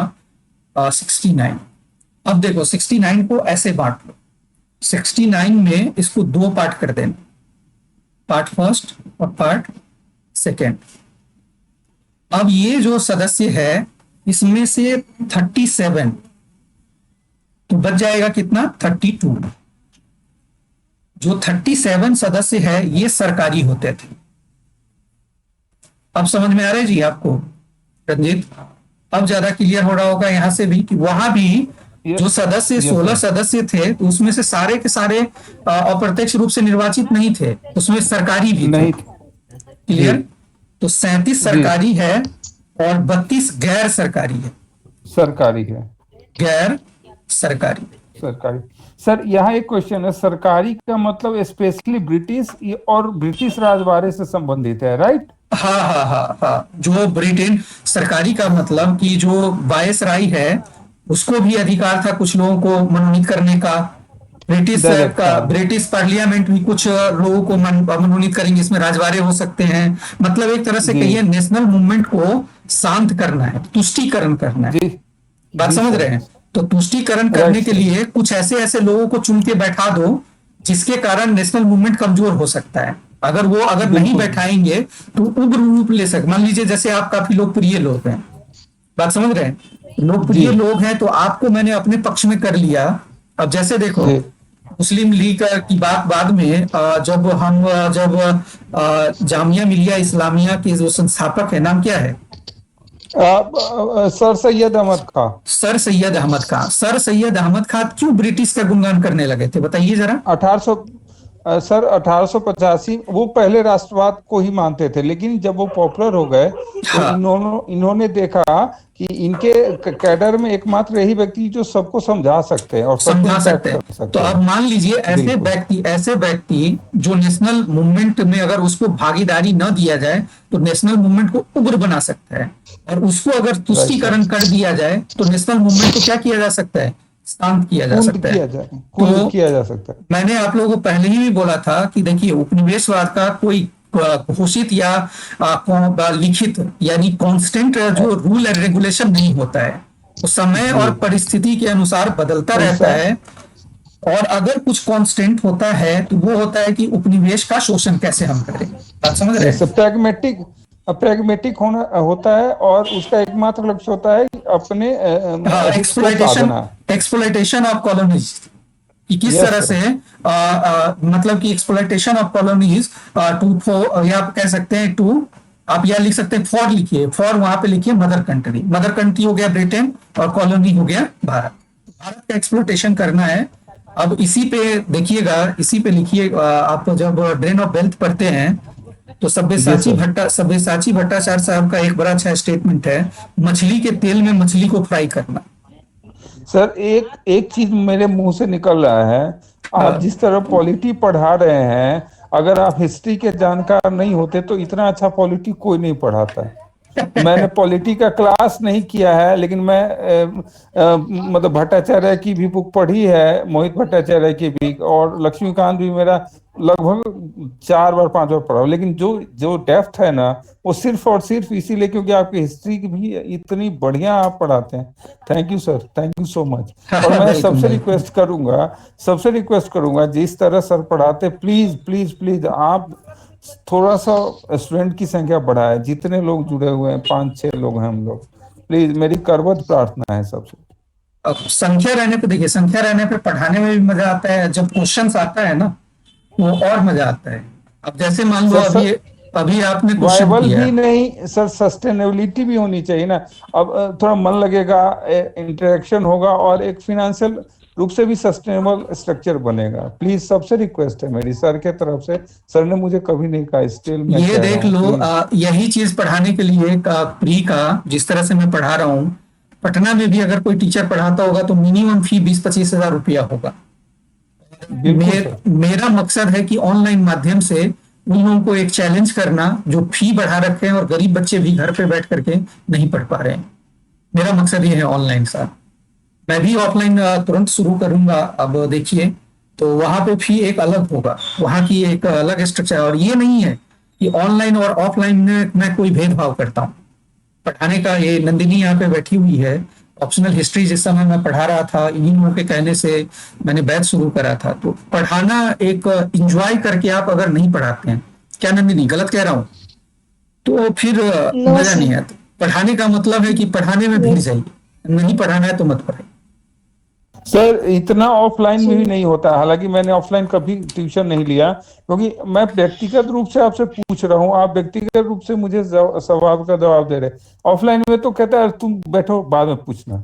69। अब देखो 69 को ऐसे बांट लो, 69 में इसको 2 पार्ट कर देना, पार्ट फर्स्ट और पार्ट सेकेंड। अब ये जो सदस्य है इसमें से 37 तो बच जाएगा कितना? 32। जो 37 सदस्य है ये सरकारी होते थे। अब समझ में आ रहा है जी आपको रंजीत? अब ज्यादा क्लियर हो रहा होगा यहां से भी कि वहां भी जो सदस्य 16 सदस्य थे तो उसमें से सारे के सारे अप्रत्यक्ष रूप से निर्वाचित नहीं थे, उसमें सरकारी भी थे। क्लियर? तो 37 सरकारी है और 32 गैर सरकारी है। सरकारी है, गैर सरकारी। सरकारी। सर यहाँ एक क्वेश्चन है, सरकारी का मतलब स्पेशली ब्रिटिश और ब्रिटिश राजवाड़े से संबंधित है, राइट? हाँ, जो ब्रिटेन सरकारी का मतलब कि जो वायसराय है उसको भी अधिकार था कुछ लोगों को मनोनीत करने का। ब्रिटिश पार्लियामेंट भी कुछ लोगों को मनोनीत करेंगे, इसमें राजवाड़े हो सकते हैं। मतलब एक तरह से कहिए नेशनल मूवमेंट को शांत करना है, तुष्टीकरण करना है। बात समझ रहे हैं? तो तुष्टीकरण करने के लिए कुछ ऐसे ऐसे लोगों को चुन के बैठा दो जिसके कारण नेशनल मूवमेंट कमजोर हो सकता है। अगर नहीं बैठाएंगे तो उग्र रूप ले सकते। मान लीजिए जैसे आप काफी लोकप्रिय लोग हैं, बात समझ रहे हैं, लोकप्रिय लोग हैं तो आपको मैंने अपने पक्ष में कर लिया। अब जैसे देखो मुस्लिम लीग की बात बाद में, जब जामिया मिलिया इस्लामिया के जो संस्थापक है, नाम क्या है? सर सैयद अहमद खां। सर सैयद अहमद खान क्यों ब्रिटिश का गुणगान करने लगे थे, बताइए जरा। 1885 वो पहले राष्ट्रवाद को ही मानते थे, लेकिन जब वो पॉपुलर हो गए तो इन्होंने देखा कि इनके कैडर में एकमात्र यही व्यक्ति जो सबको समझा सकते हैं और समझा सकते हैं। तो अब मान लीजिए ऐसे व्यक्ति जो नेशनल मूवमेंट में अगर उसको भागीदारी न दिया जाए तो नेशनल मूवमेंट को उग्र बना सकता है, और उसको अगर तुष्टीकरण कर दिया जाए तो नेशनल मूवमेंट को क्या किया जा सकता है? शांत किया जा सकता है, किया जा सकता है। मैंने आप लोगों को पहले ही भी बोला था कि देखिए उपनिवेशवाद का कोई घोषित या लिखित यानी कांस्टेंट जो रूल एंड रेगुलेशन नहीं होता है, तो समय और परिस्थिति के अनुसार बदलता रहता है। और अगर कुछ कांस्टेंट होता है तो वो होता है कि उपनिवेश का शोषण कैसे हम करें। बात समझ रहे हैं? प्रैग्मेटिक होता है और उसका एकमात्र लक्ष्य होता है कि अपने एक्सप्लॉइटेशन ऑफ कॉलोनीज, कि किस तरह से मतलब कि एक्सप्लॉइटेशन ऑफ कॉलोनीज टू, या आप कह सकते हैं टू, आप यह लिख सकते हैं फॉर, लिखिए फॉर, वहां पे लिखिए मदर कंट्री हो गया ब्रिटेन और कॉलोनी हो गया भारत। भारत का एक्सप्लॉइटेशन करना है। अब इसी पे देखिएगा, इसी पे लिखिए, आप जब ड्रेन ऑफ वेल्थ पढ़ते हैं तो सब्यसाची भट्टाचार्य साहब का एक बड़ा अच्छा स्टेटमेंट है, मछली के तेल में मछली को फ्राई करना। सर एक चीज मेरे मुंह से निकल रहा है, आप जिस तरह पॉलिटी पढ़ा रहे हैं, अगर आप हिस्ट्री के जानकार नहीं होते तो इतना अच्छा पॉलिटी कोई नहीं पढ़ाता है। मैंने पॉलिटी का क्लास नहीं किया है, लेकिन मैं मतलब भट्टाचार्य की भी बुक पढ़ी है, मोहित भट्टाचार्य की भी, और लक्ष्मीकांत भी मेरा लगभग 4 बार 5 बार पढ़ा, लेकिन जो डेप्थ है ना, वो सिर्फ और सिर्फ इसीलिए क्योंकि आपकी हिस्ट्री की भी इतनी बढ़िया आप पढ़ाते हैं। Thank you sir, thank you so much. और मैं सबसे रिक्वेस्ट करूंगा जिस तरह सर पढ़ाते, प्लीज प्लीज प्लीज आप थोड़ा सा स्टूडेंट की संख्या बढ़ाए। जितने लोग जुड़े हुए हैं, 5-6 लोग हैं हम लोग, प्लीज मेरी करबद्ध प्रार्थना है सबसे। अब संख्या रहने पे देखिए, संख्या रहने पे पढ़ाने में भी मजा आता है, जब क्वेश्चंस आता है ना वो और मजा आता है। अब जैसे मान लो अभी आपने क्वेश्चन वायबल किया भी नहीं सर, सस्टेनेबिलिटी भी होनी चाहिए ना। अब थोड़ा मन लगेगा, इंटरेक्शन होगा, और एक फिनेंशियल रूप से भी सस्टेनेबल स्ट्रक्चर बनेगा। प्लीज सबसे रिक्वेस्ट है मेरी सर के तरफ से। सर ने मुझे कभी नहीं कहा, स्टिल मैं ये कह रहा देख हूं, लो, please। यही चीज पढ़ाने के लिए प्री का जिस तरह से मैं पढ़ा रहा हूँ, पटना में भी अगर कोई टीचर पढ़ाता होगा तो मिनिमम फी 20-25 हजार रुपया होगा। बिल्कुल सर। मेरा मकसद है कि ऑनलाइन माध्यम से उन लोगों को एक चैलेंज करना जो फी बढ़ा रखे हैं और गरीब बच्चे भी घर पे बैठ करके नहीं पढ़ पा रहे हैं। मेरा मकसद ये है ऑनलाइन साहब। मैं भी ऑफलाइन तुरंत शुरू करूंगा। अब देखिए, तो वहां पे फी एक अलग होगा, वहां की एक अलग स्ट्रक्चर। और ये नहीं है कि ऑनलाइन और ऑफलाइन में मैं कोई भेदभाव करता हूँ पढ़ाने का। ये नंदिनी यहाँ पे बैठी हुई है, ऑप्शनल हिस्ट्री जिस समय मैं पढ़ा रहा था, इन्हीं लोगों के कहने से मैंने बैच शुरू करा था। तो पढ़ाना एक इंजॉय करके आप अगर नहीं पढ़ाते हैं, क्या नंदिनी गलत कह रहा हूं? तो फिर मजा नहीं आता। पढ़ाने का मतलब है कि पढ़ाने में भीड़ जाइए, नहीं पढ़ाना है तो मत पढ़ाइए। सर इतना ऑफलाइन में भी नहीं होता। हालांकि मैंने ऑफलाइन कभी ट्यूशन नहीं लिया, क्योंकि मैं व्यक्तिगत रूप से आपसे पूछ रहा हूँ, आप व्यक्तिगत रूप से मुझे सवाल का जवाब दे रहे। ऑफलाइन में तो कहता है तुम बैठो बाद में पूछना,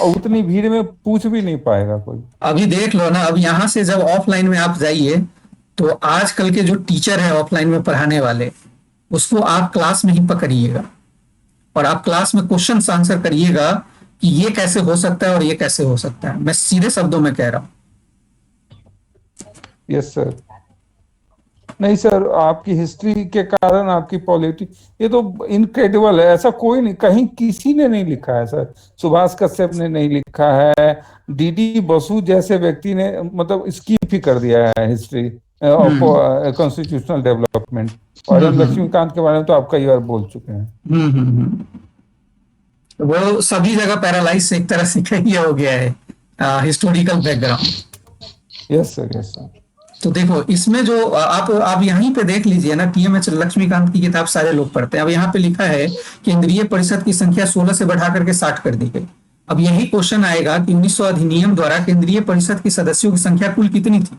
और उतनी भीड़ में पूछ भी नहीं पाएगा कोई। अभी देख लो ना, अब यहाँ से जब ऑफलाइन में आप जाइए तो आजकल के जो टीचर है ऑफलाइन में पढ़ाने वाले, उसको आप क्लास में ही पकड़िएगा और आप क्लास में क्वेश्चन आंसर करिएगा कि ये कैसे हो सकता है और ये कैसे हो सकता है। मैं सीधे शब्दों में कह रहा हूं। Yes sir. नहीं सर, आपकी हिस्ट्री के कारण आपकी पॉलिटी, ये तो इनक्रेडिबल है। ऐसा कोई नहीं, कहीं किसी ने नहीं लिखा है सर। सुभाष कश्यप ने नहीं लिखा है, डीडी बसु जैसे व्यक्ति ने मतलब स्किप ही कर दिया है हिस्ट्री ऑफ कॉन्स्टिट्यूशनल डेवलपमेंट। और लक्ष्मीकांत के बारे में तो आप कई बार बोल चुके हैं। वो सभी जगह पैरालाइज से एक तरह से कही हो गया है historical background. Yes sir, yes sir. तो देखो इसमें जो आप यहीं पे देख लीजिए ना, टीएमएच लक्ष्मीकांत की किताब सारे लोग पढ़ते हैं। अब यहाँ पे लिखा है केंद्रीय परिषद की संख्या 16 से बढ़ा करके 60 कर दी गई। अब यही क्वेश्चन आएगा कि 1900 अधिनियम द्वारा केंद्रीय परिषद की सदस्यों की संख्या कुल कितनी थी,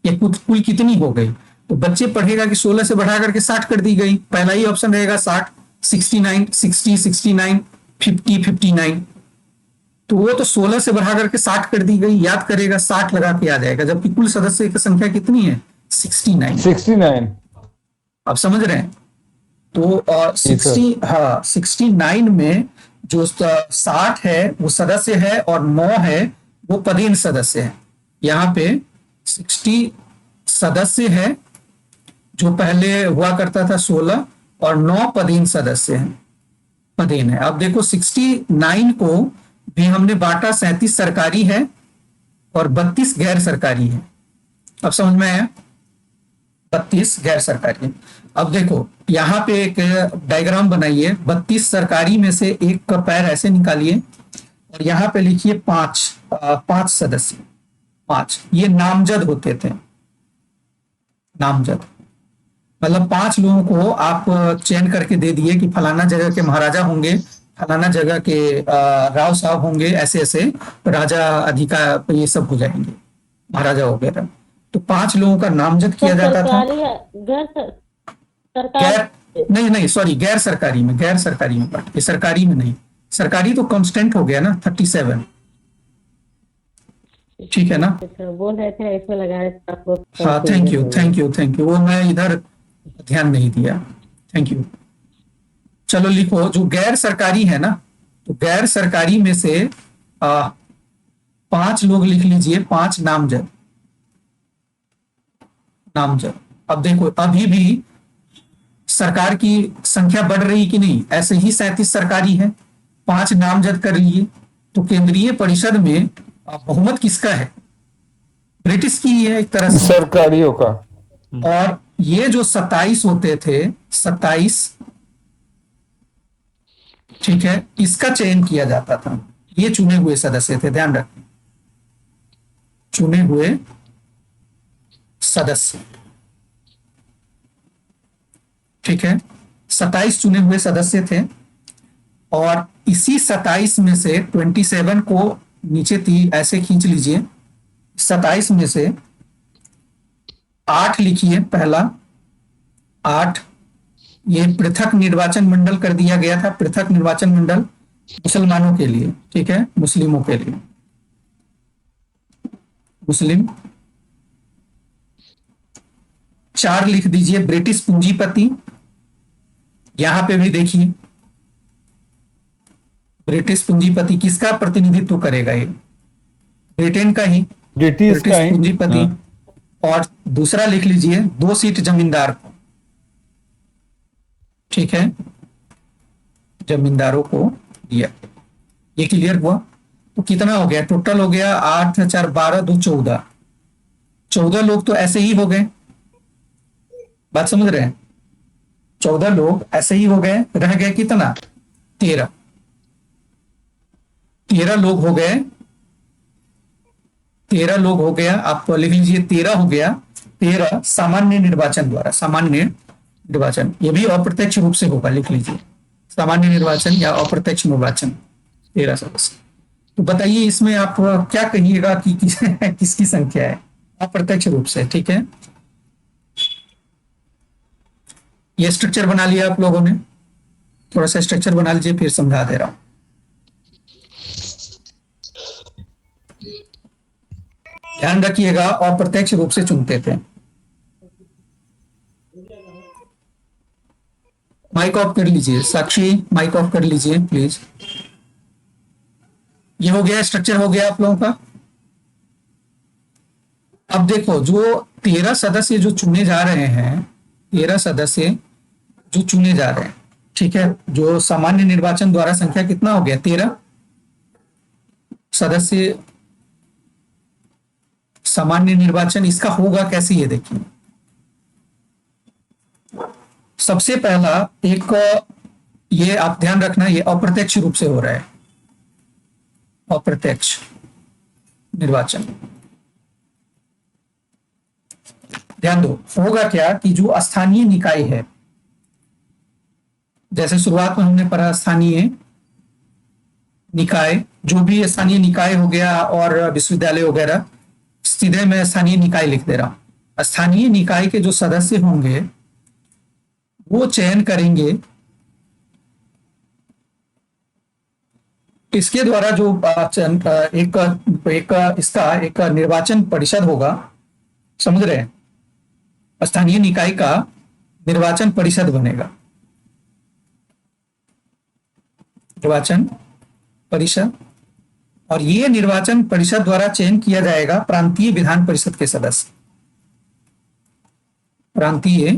ये कुल कितनी हो गई। तो बच्चे पढ़ेगा कि 16 से बढ़ा करके 60 कर दी गई। पहला ही ऑप्शन रहेगा 60, 69, 60, 69, 50, 59। तो वो तो 16 से बढ़ा करके 60 कर दी गई, याद करेगा 60 लगा के आ जाएगा। जबकि कुल सदस्य की संख्या कितनी है? 69। आप समझ रहे हैं? तो 69 में जो 60 है वो सदस्य है और 9 है वो पदेन सदस्य है। यहाँ पे 60 सदस्य है जो पहले हुआ करता था 16, और 9 पदेन सदस्य हैं, पदेन है। अब देखो 69 को भी हमने बांटा, 37 सरकारी है और 32 गैर सरकारी है। अब समझ में आया? 32 गैर सरकारी। अब देखो यहाँ पे एक डायग्राम बनाइए, 32 सरकारी में से एक का पैर ऐसे निकालिए और यहाँ पे लिखिए 5 सदस्य। 5 ये नामजद होते थे, नामजद मतलब 5 लोगों को आप चयन करके दे दिए कि फलाना जगह के महाराजा होंगे, फलाना जगह के राव साहब होंगे, ऐसे ऐसे राजा अधिकार ये सब हो जाएंगे, महाराजा वगैरह। तो 5 लोगों का नामजद किया जाता था। नहीं सॉरी, गैर सरकारी में ये सरकारी में नहीं। सरकारी तो कांस्टेंट हो गया ना 37, ठीक है ना? बोल रहे थे इसमें लगा रहे थे आपको। हाँ, थैंक यू। वो मैं इधर ध्यान नहीं दिया। Thank you. चलो लिखो, जो गैर सरकारी है ना, तो गैर सरकारी में से 5 लोग लिख लीजिए, 5 नामजद। नामजद। अब देखो, अभी भी सरकार की संख्या बढ़ रही कि नहीं? ऐसे ही 37 सरकारी है, 5 नामजद कर लिए, तो केंद्रीय परिषद में बहुमत किसका है? ब्रिटिश की ही है एक तरह से। सरकारियों का। और ये जो 27 होते थे, 27, ठीक है, इसका चयन किया जाता था। ये चुने हुए सदस्य थे, ध्यान रखें, चुने हुए सदस्य, ठीक है, 27 चुने हुए सदस्य थे। और इसी 27 में से 27 को नीचे ऐसे खींच लीजिए, 27 में से 8 लिखिए। पहला 8, ये पृथक निर्वाचन मंडल कर दिया गया था, पृथक निर्वाचन मंडल मुसलमानों के लिए, ठीक है, मुस्लिमों के लिए, मुस्लिम। 4 लिख दीजिए ब्रिटिश पूंजीपति। यहां पे भी देखिए, ब्रिटिश पूंजीपति किसका प्रतिनिधित्व करेगा? ये ब्रिटेन का ही, ब्रिटिश का ही। पूंजीपति। हाँ। और दूसरा लिख लीजिए 2 सीट जमींदार को, ठीक है, जमींदारों को दिया। ये क्लियर हुआ? तो कितना हो गया टोटल? हो गया 8 4 12 2 14, 14 लोग तो ऐसे ही हो गए। बात समझ रहे हैं? 14 लोग ऐसे ही हो गए। रह गए कितना? 13 लोग हो गए। 13 लोग हो गया, आप लिख लीजिए 13 हो गया। 13 सामान्य निर्वाचन द्वारा, सामान्य निर्वाचन, ये भी अप्रत्यक्ष रूप से होगा, लिख लीजिए सामान्य निर्वाचन या अप्रत्यक्ष निर्वाचन, 13 सदस्य। तो बताइए इसमें आप क्या कहिएगा कि किसकी संख्या है? अप्रत्यक्ष रूप से, ठीक है। ये स्ट्रक्चर बना लिया आप लोगों ने, थोड़ा सा स्ट्रक्चर बना लीजिए, फिर समझा दे रहा हूं। ध्यान रखिएगा, अप्रत्यक्ष रूप से चुनते थे। माइक ऑफ कर लीजिए, साक्षी माइक ऑफ कर लीजिए प्लीज। ये हो गया, स्ट्रक्चर हो गया आप लोगों का। अब देखो, जो 13 सदस्य जो चुने जा रहे हैं, 13 सदस्य जो चुने जा रहे हैं, ठीक है, जो सामान्य निर्वाचन द्वारा संख्या कितना हो गया? 13 सदस्य सामान्य निर्वाचन। इसका होगा कैसे, ये देखिए। सबसे पहला एक, ये आप ध्यान रखना, ये अप्रत्यक्ष रूप से हो रहा है, अप्रत्यक्ष निर्वाचन। ध्यान दो, होगा क्या कि जो स्थानीय निकाय है, जैसे शुरुआत में हमने पढ़ा स्थानीय निकाय, जो भी स्थानीय निकाय हो गया और विश्वविद्यालय वगैरह, सीधे मैं स्थानीय निकाय लिख दे रहा हूं। स्थानीय निकाय के जो सदस्य होंगे वो चयन करेंगे, इसके द्वारा जो एक निर्वाचन परिषद होगा, समझ रहे हैं? स्थानीय निकाय का निर्वाचन परिषद बनेगा, निर्वाचन परिषद। और ये निर्वाचन परिषद द्वारा चयन किया जाएगा प्रांतीय विधान परिषद के सदस्य, प्रांतीय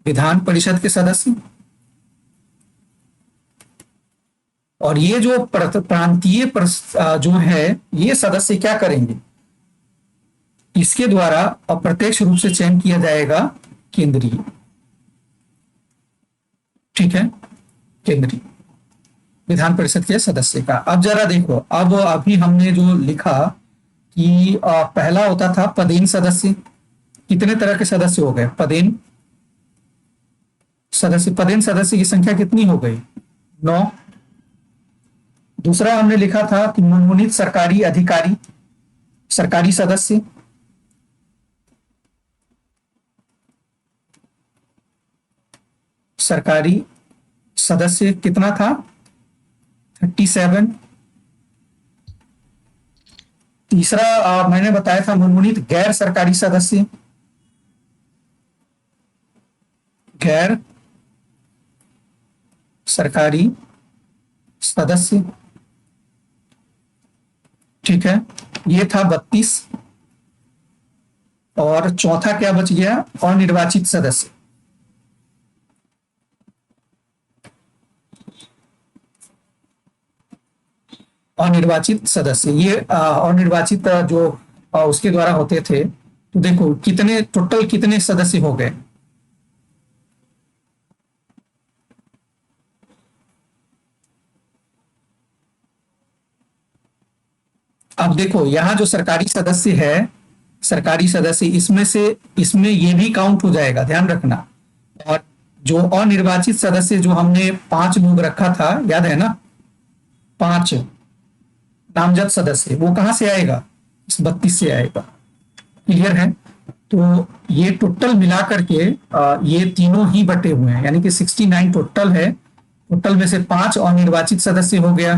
विधान परिषद के सदस्य। और ये जो प्रांतीय जो है, ये सदस्य क्या करेंगे? इसके द्वारा अप्रत्यक्ष रूप से चयन किया जाएगा केंद्रीय, ठीक है, केंद्रीय विधान परिषद के सदस्य का। अब जरा देखो, अब अभी हमने जो लिखा कि पहला होता था पदेन सदस्य। कितने तरह के सदस्य हो गए? पदेन सदस्य। पदेन सदस्य की संख्या कितनी हो गई? 9। दूसरा हमने लिखा था कि मनोनीत सरकारी अधिकारी, सरकारी सदस्य। सरकारी सदस्य कितना था? 37। तीसरा मैंने बताया था मनोनीत गैर सरकारी सदस्य, गैर सरकारी सदस्य, ठीक है, ये था 32। और चौथा क्या बच गया? अनिर्वाचित सदस्य। अनिर्वाचित सदस्य, ये अनिर्वाचित जो उसके द्वारा होते थे। तो देखो कितने टोटल कितने सदस्य हो गए? अब देखो यहां जो सरकारी सदस्य है, सरकारी सदस्य, इसमें ये भी काउंट हो जाएगा, ध्यान रखना। और जो अनिर्वाचित सदस्य जो हमने 5 लोग रखा था, याद है ना, 5 नामजद सदस्य, वो कहां से आएगा? इस 32 से आएगा। क्लियर है? तो ये टोटल मिला करके ये तीनों ही बटे हुए हैं, यानी कि 69 टोटल है। टोटल में से 5 अनिर्वाचित सदस्य हो गया,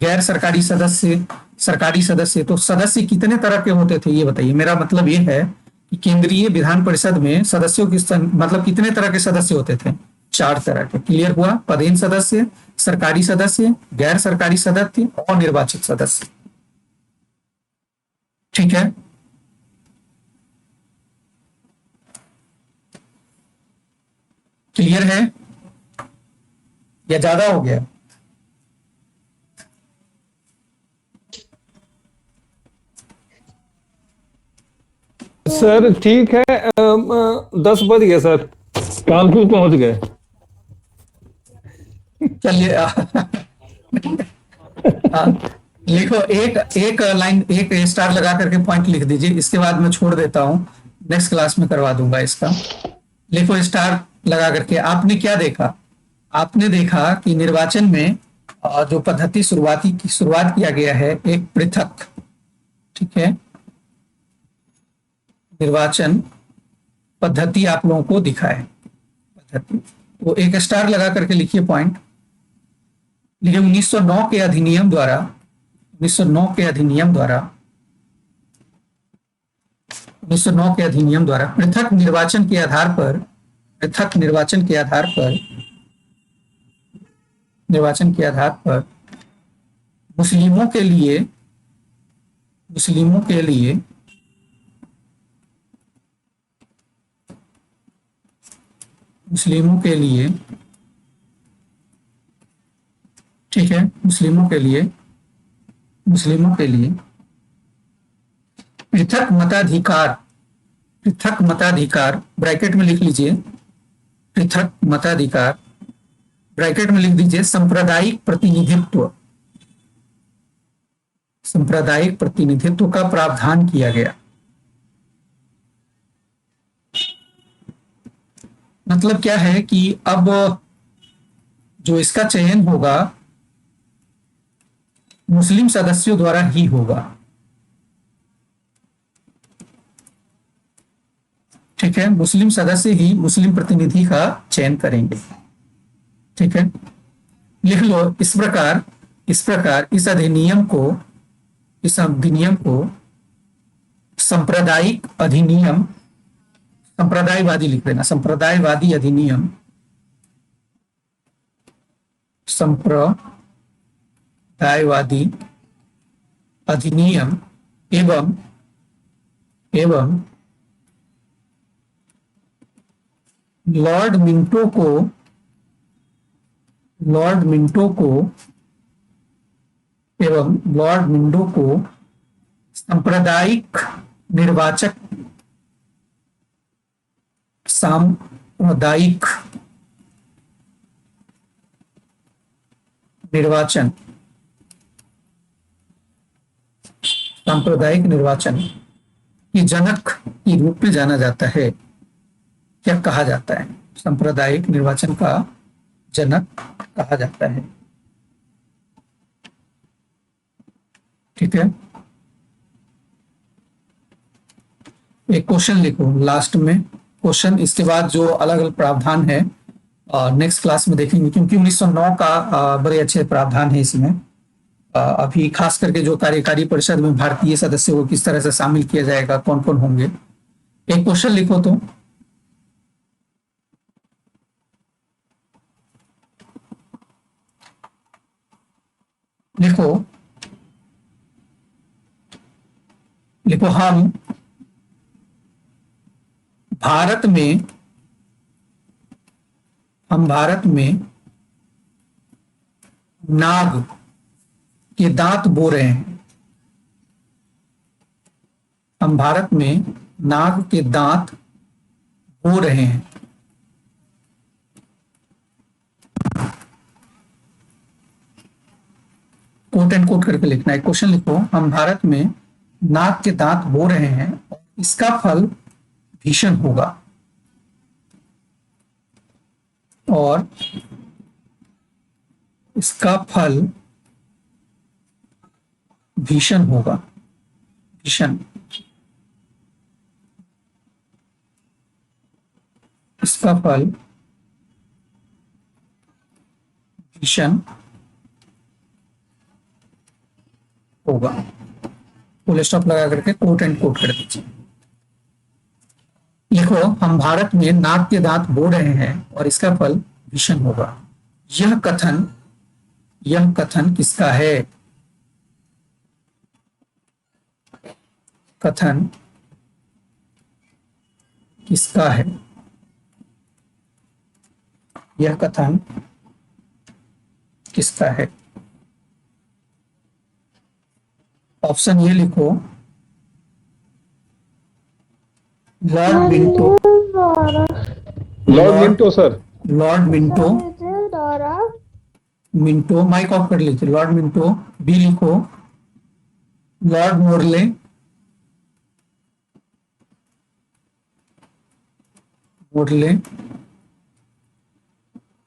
गैर सरकारी सदस्य, सरकारी सदस्य। तो सदस्य कितने तरह के होते थे ये बताइए। मेरा मतलब ये है कि केंद्रीय विधान परिषद में सदस्यों की मतलब कितने तरह के सदस्य होते थे? 4 तरह के। क्लियर हुआ? पदेन सदस्य, सरकारी सदस्य, गैर सरकारी सदस्य और निर्वाचित सदस्य। ठीक है, क्लियर है या ज्यादा हो गया? सर ठीक है, 10 बज गए सर, कानपुर पहुंच गए। चलिए लिखो, एक लाइन, एक स्टार लगा करके पॉइंट लिख दीजिए। इसके बाद मैं छोड़ देता हूं, नेक्स्ट क्लास में करवा दूंगा इसका। लिखो स्टार लगा करके। आपने क्या देखा? आपने देखा कि निर्वाचन में जो पद्धति शुरुआत किया गया है, एक पृथक, ठीक है, निर्वाचन पद्धति आप लोगों को दिखा है, पद्धति। तो एक स्टार लगा करके लिखिए पॉइंट। लिखिए 1909 के अधिनियम द्वारा, 1909 के अधिनियम द्वारा, 1909 के अधिनियम द्वारा पृथक निर्वाचन के आधार पर, पृथक निर्वाचन के आधार पर, निर्वाचन के आधार पर मुस्लिमों के लिए, मुस्लिमों के लिए मुस्लिमों के लिए, ठीक है, मुस्लिमों के लिए, मुस्लिमों के लिए पृथक मताधिकार, पृथक मताधिकार ब्रैकेट में लिख लीजिए, पृथक मताधिकार ब्रैकेट में लिख दीजिए, सांप्रदायिक प्रतिनिधित्व, सांप्रदायिक प्रतिनिधित्व का प्रावधान किया गया। मतलब क्या है कि अब जो इसका चयन होगा मुस्लिम सदस्यों द्वारा ही होगा। ठीक है, मुस्लिम सदस्य ही मुस्लिम प्रतिनिधि का चयन करेंगे। ठीक है, लिख लो इस प्रकार, इस प्रकार इस अधिनियम को, इस अधिनियम को सांप्रदायिक अधिनियम, संप्रदायवादी लिख देना, संप्रदायवादी अधिनियम, संप्रदायवादी अधिनियम एवं लॉर्ड मिंटो को, लॉर्ड मिंटो को एवं लॉर्ड मिंटो को सांप्रदायिक निर्वाचक, सांप्रदायिक निर्वाचन, सांप्रदायिक निर्वाचन के जनक के रूप में जाना जाता है। क्या कहा जाता है? सांप्रदायिक निर्वाचन का जनक कहा जाता है। ठीक है, एक क्वेश्चन लिखो लास्ट में, क्वेश्चन। इसके बाद जो अलग अलग प्रावधान है नेक्स्ट क्लास में देखेंगे, क्योंकि 1909 का बड़े अच्छे प्रावधान है इसमें। अभी खास करके जो कार्यकारी परिषद में भारतीय सदस्य को किस तरह से शामिल किया जाएगा, कौन कौन होंगे। एक क्वेश्चन लिखो तो, लिखो लिखो हम भारत में नाग के दांत बो रहे हैं। हम भारत में नाग के दांत बो रहे हैं। कोट एंड कोट करके लिखना है। क्वेश्चन लिखो, हम भारत में नाग के दांत बो रहे हैं और इसका फल भीषण होगा। और इसका फल भीषण होगा। भीषण, इसका फल भीषण होगा। फुल स्टॉप लगा करके कोट एंड कोट कर दीजिए। लिखो, हम भारत में नाग के दांत बो रहे हैं और इसका फल भीषण होगा। यह कथन किसका है? कथन किसका है? यह कथन किसका है? ऑप्शन ये लिखो, Lord Minto. Lord Minto sir. Lord Minto. Minto, mic off कर लीजिए। Lord Minto. बी लिखो, लॉर्ड मोरले। मोरले।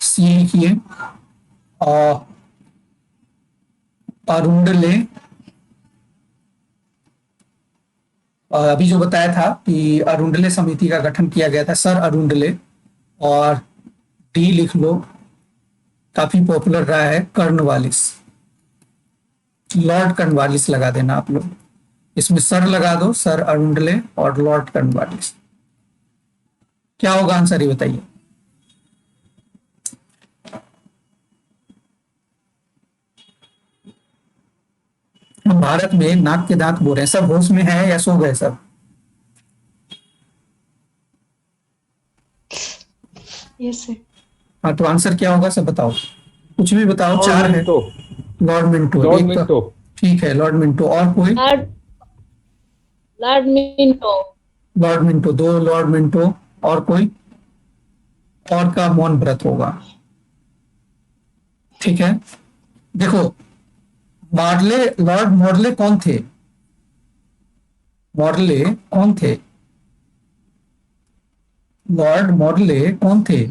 सी लिखिए, अरुंडले। अभी जो बताया था कि अरुंडले समिति का गठन किया गया था, सर अरुंडले। और डी लिख लो, काफी पॉपुलर रहा है, कर्नवालिस। लॉर्ड कर्नवालिस लगा देना आप लोग, इसमें सर लगा दो, सर अरुंडले और लॉर्ड कर्नवालिस। क्या होगा आंसर, ये बताइए। हम भारत में नाक के दांत बो रहे हैं। सब होश में है या सो गए सब? Yes sir. हाँ, तो आंसर क्या होगा सब बताओ, कुछ भी बताओ। चार है। Lord Minto. लॉर्ड एक मिंटो। ठीक है, लॉर्ड मिंटो। और कोई? Lord Minto. लॉर्ड मिंटो, दो लॉर्ड मिंटो। और कोई? और का मौन व्रत होगा। ठीक है, देखो, मॉर्ले, लॉर्ड मॉर्ले कौन थे? मॉर्ले कौन थे? लॉर्ड मॉर्ले कौन थे?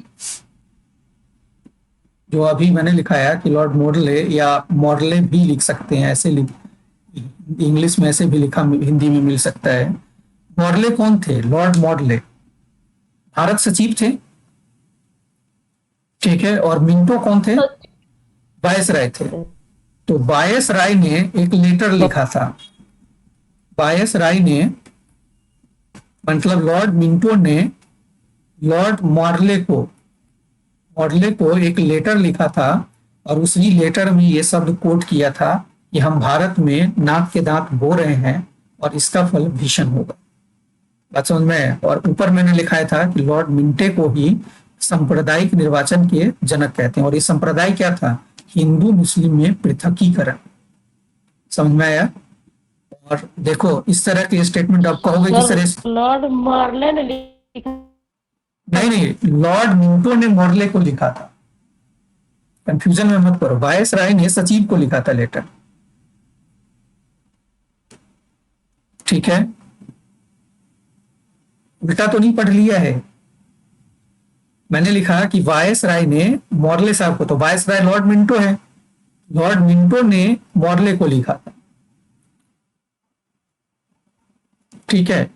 जो अभी मैंने लिखाया कि लॉर्ड मॉर्ले, या मॉर्ले भी लिख सकते हैं, ऐसे इंग्लिश में ऐसे भी लिखा, हिंदी में मिल सकता है। मॉर्ले कौन थे? लॉर्ड मॉर्ले भारत सचिव थे। ठीक है, और मिंटो कौन थे? वायसराय थे। तो वायसराय ने एक लेटर लिखा था। वायसराय ने, मतलब लॉर्ड मिंटो ने लॉर्ड मॉर्ले को एक लेटर लिखा था, और उसी लेटर में ये शब्द कोट किया था कि हम भारत में नाक के दांत बो रहे हैं और इसका फल भीषण होगा। बात समझ में है? और ऊपर मैंने लिखाया था कि लॉर्ड मिंटे को ही सांप्रदायिक निर्वाचन के जनक कहते हैं। और ये संप्रदाय क्या था? हिंदू मुस्लिम में पृथकीकरण। समझ में आया? और देखो, इस तरह के स्टेटमेंट आप कहोगे किस तरह से? लॉर्ड मॉर्ले ने लिखा। नहीं, लॉर्ड मिंटो ने मॉर्ले को लिखा था, कंफ्यूजन में मत करो। वायसराय ने सचिव को लिखा था लेटर। ठीक है, उल्टा तो नहीं पढ़ लिया है। मैंने लिखा कि वायसराय ने मॉर्ले साहब को, तो वायसराय लॉर्ड मिंटो है, लॉर्ड मिंटो ने मॉर्ले को लिखा था। ठीक है,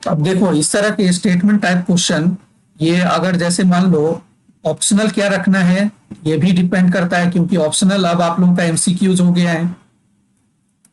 अब देखो, इस तरह के स्टेटमेंट टाइप क्वेश्चन, ये अगर जैसे मान लो ऑप्शनल क्या रखना है, ये भी डिपेंड करता है, क्योंकि ऑप्शनल अब आप लोगों का एमसीक्यूज हो गया है।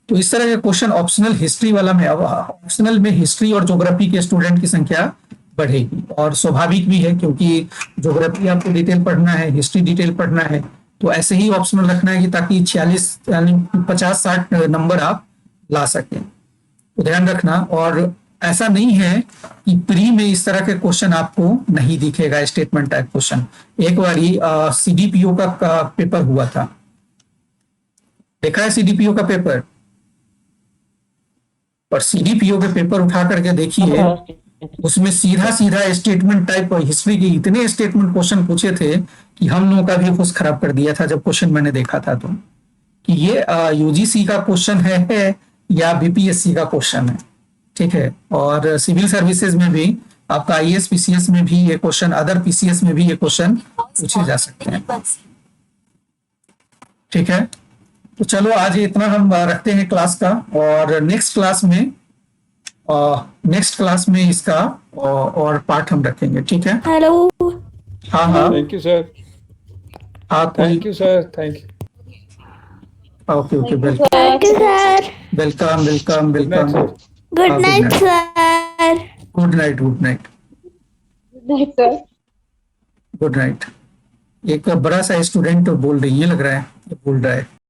तो इस तरह के क्वेश्चन ऑप्शनल हिस्ट्री वाला में, अब ऑप्शनल में हिस्ट्री और ज्योग्राफी के स्टूडेंट की संख्या बढ़ेगी। और स्वाभाविक भी है, क्योंकि ज्योग्राफी आपको डिटेल पढ़ना है, हिस्ट्री डिटेल पढ़ना है, तो ऐसे ही ऑप्शनल रखना है कि ताकि 46 यानी 50-60 नंबर आप ला सकें। तो ध्यान रखना। और ऐसा नहीं है कि प्री में इस तरह के क्वेश्चन आपको नहीं दिखेगा, स्टेटमेंट टाइप क्वेश्चन। एक बारी सीडीपीओ का पेपर हुआ था, देखा है सीडीपीओ का पेपर? और सीडीपीओ के पेपर उठा करके देखिए, उसमें सीधा सीधा स्टेटमेंट टाइप हिस्ट्री के इतने स्टेटमेंट क्वेश्चन पूछे थे कि हम लोगों का भी होश खराब कर दिया था जब क्वेश्चन मैंने देखा था। तो कि ये यूजीसी का क्वेश्चन है या बीपीएससी का क्वेश्चन है, ठीक है। और सिविल सर्विसेज में भी आपका आईएएस पीसीएस में भी ये क्वेश्चन, अदर पीसीएस में भी ये क्वेश्चन पूछे जा सकते हैं, ठीक है। तो चलो आज इतना हम रखते हैं क्लास का, और नेक्स्ट क्लास में इसका और पार्ट हम रखेंगे, ठीक है। हेलो। हाँ हाँ थैंक यू सर, हाँ, thank you sir, thank you. Okay okay, welcome thank you sir. Welcome welcome good night welcome. Sir. Good night sir. Good night good night sir good night. एक बड़ा सा student बोल रही है, लग रहा है, बोल रहा है।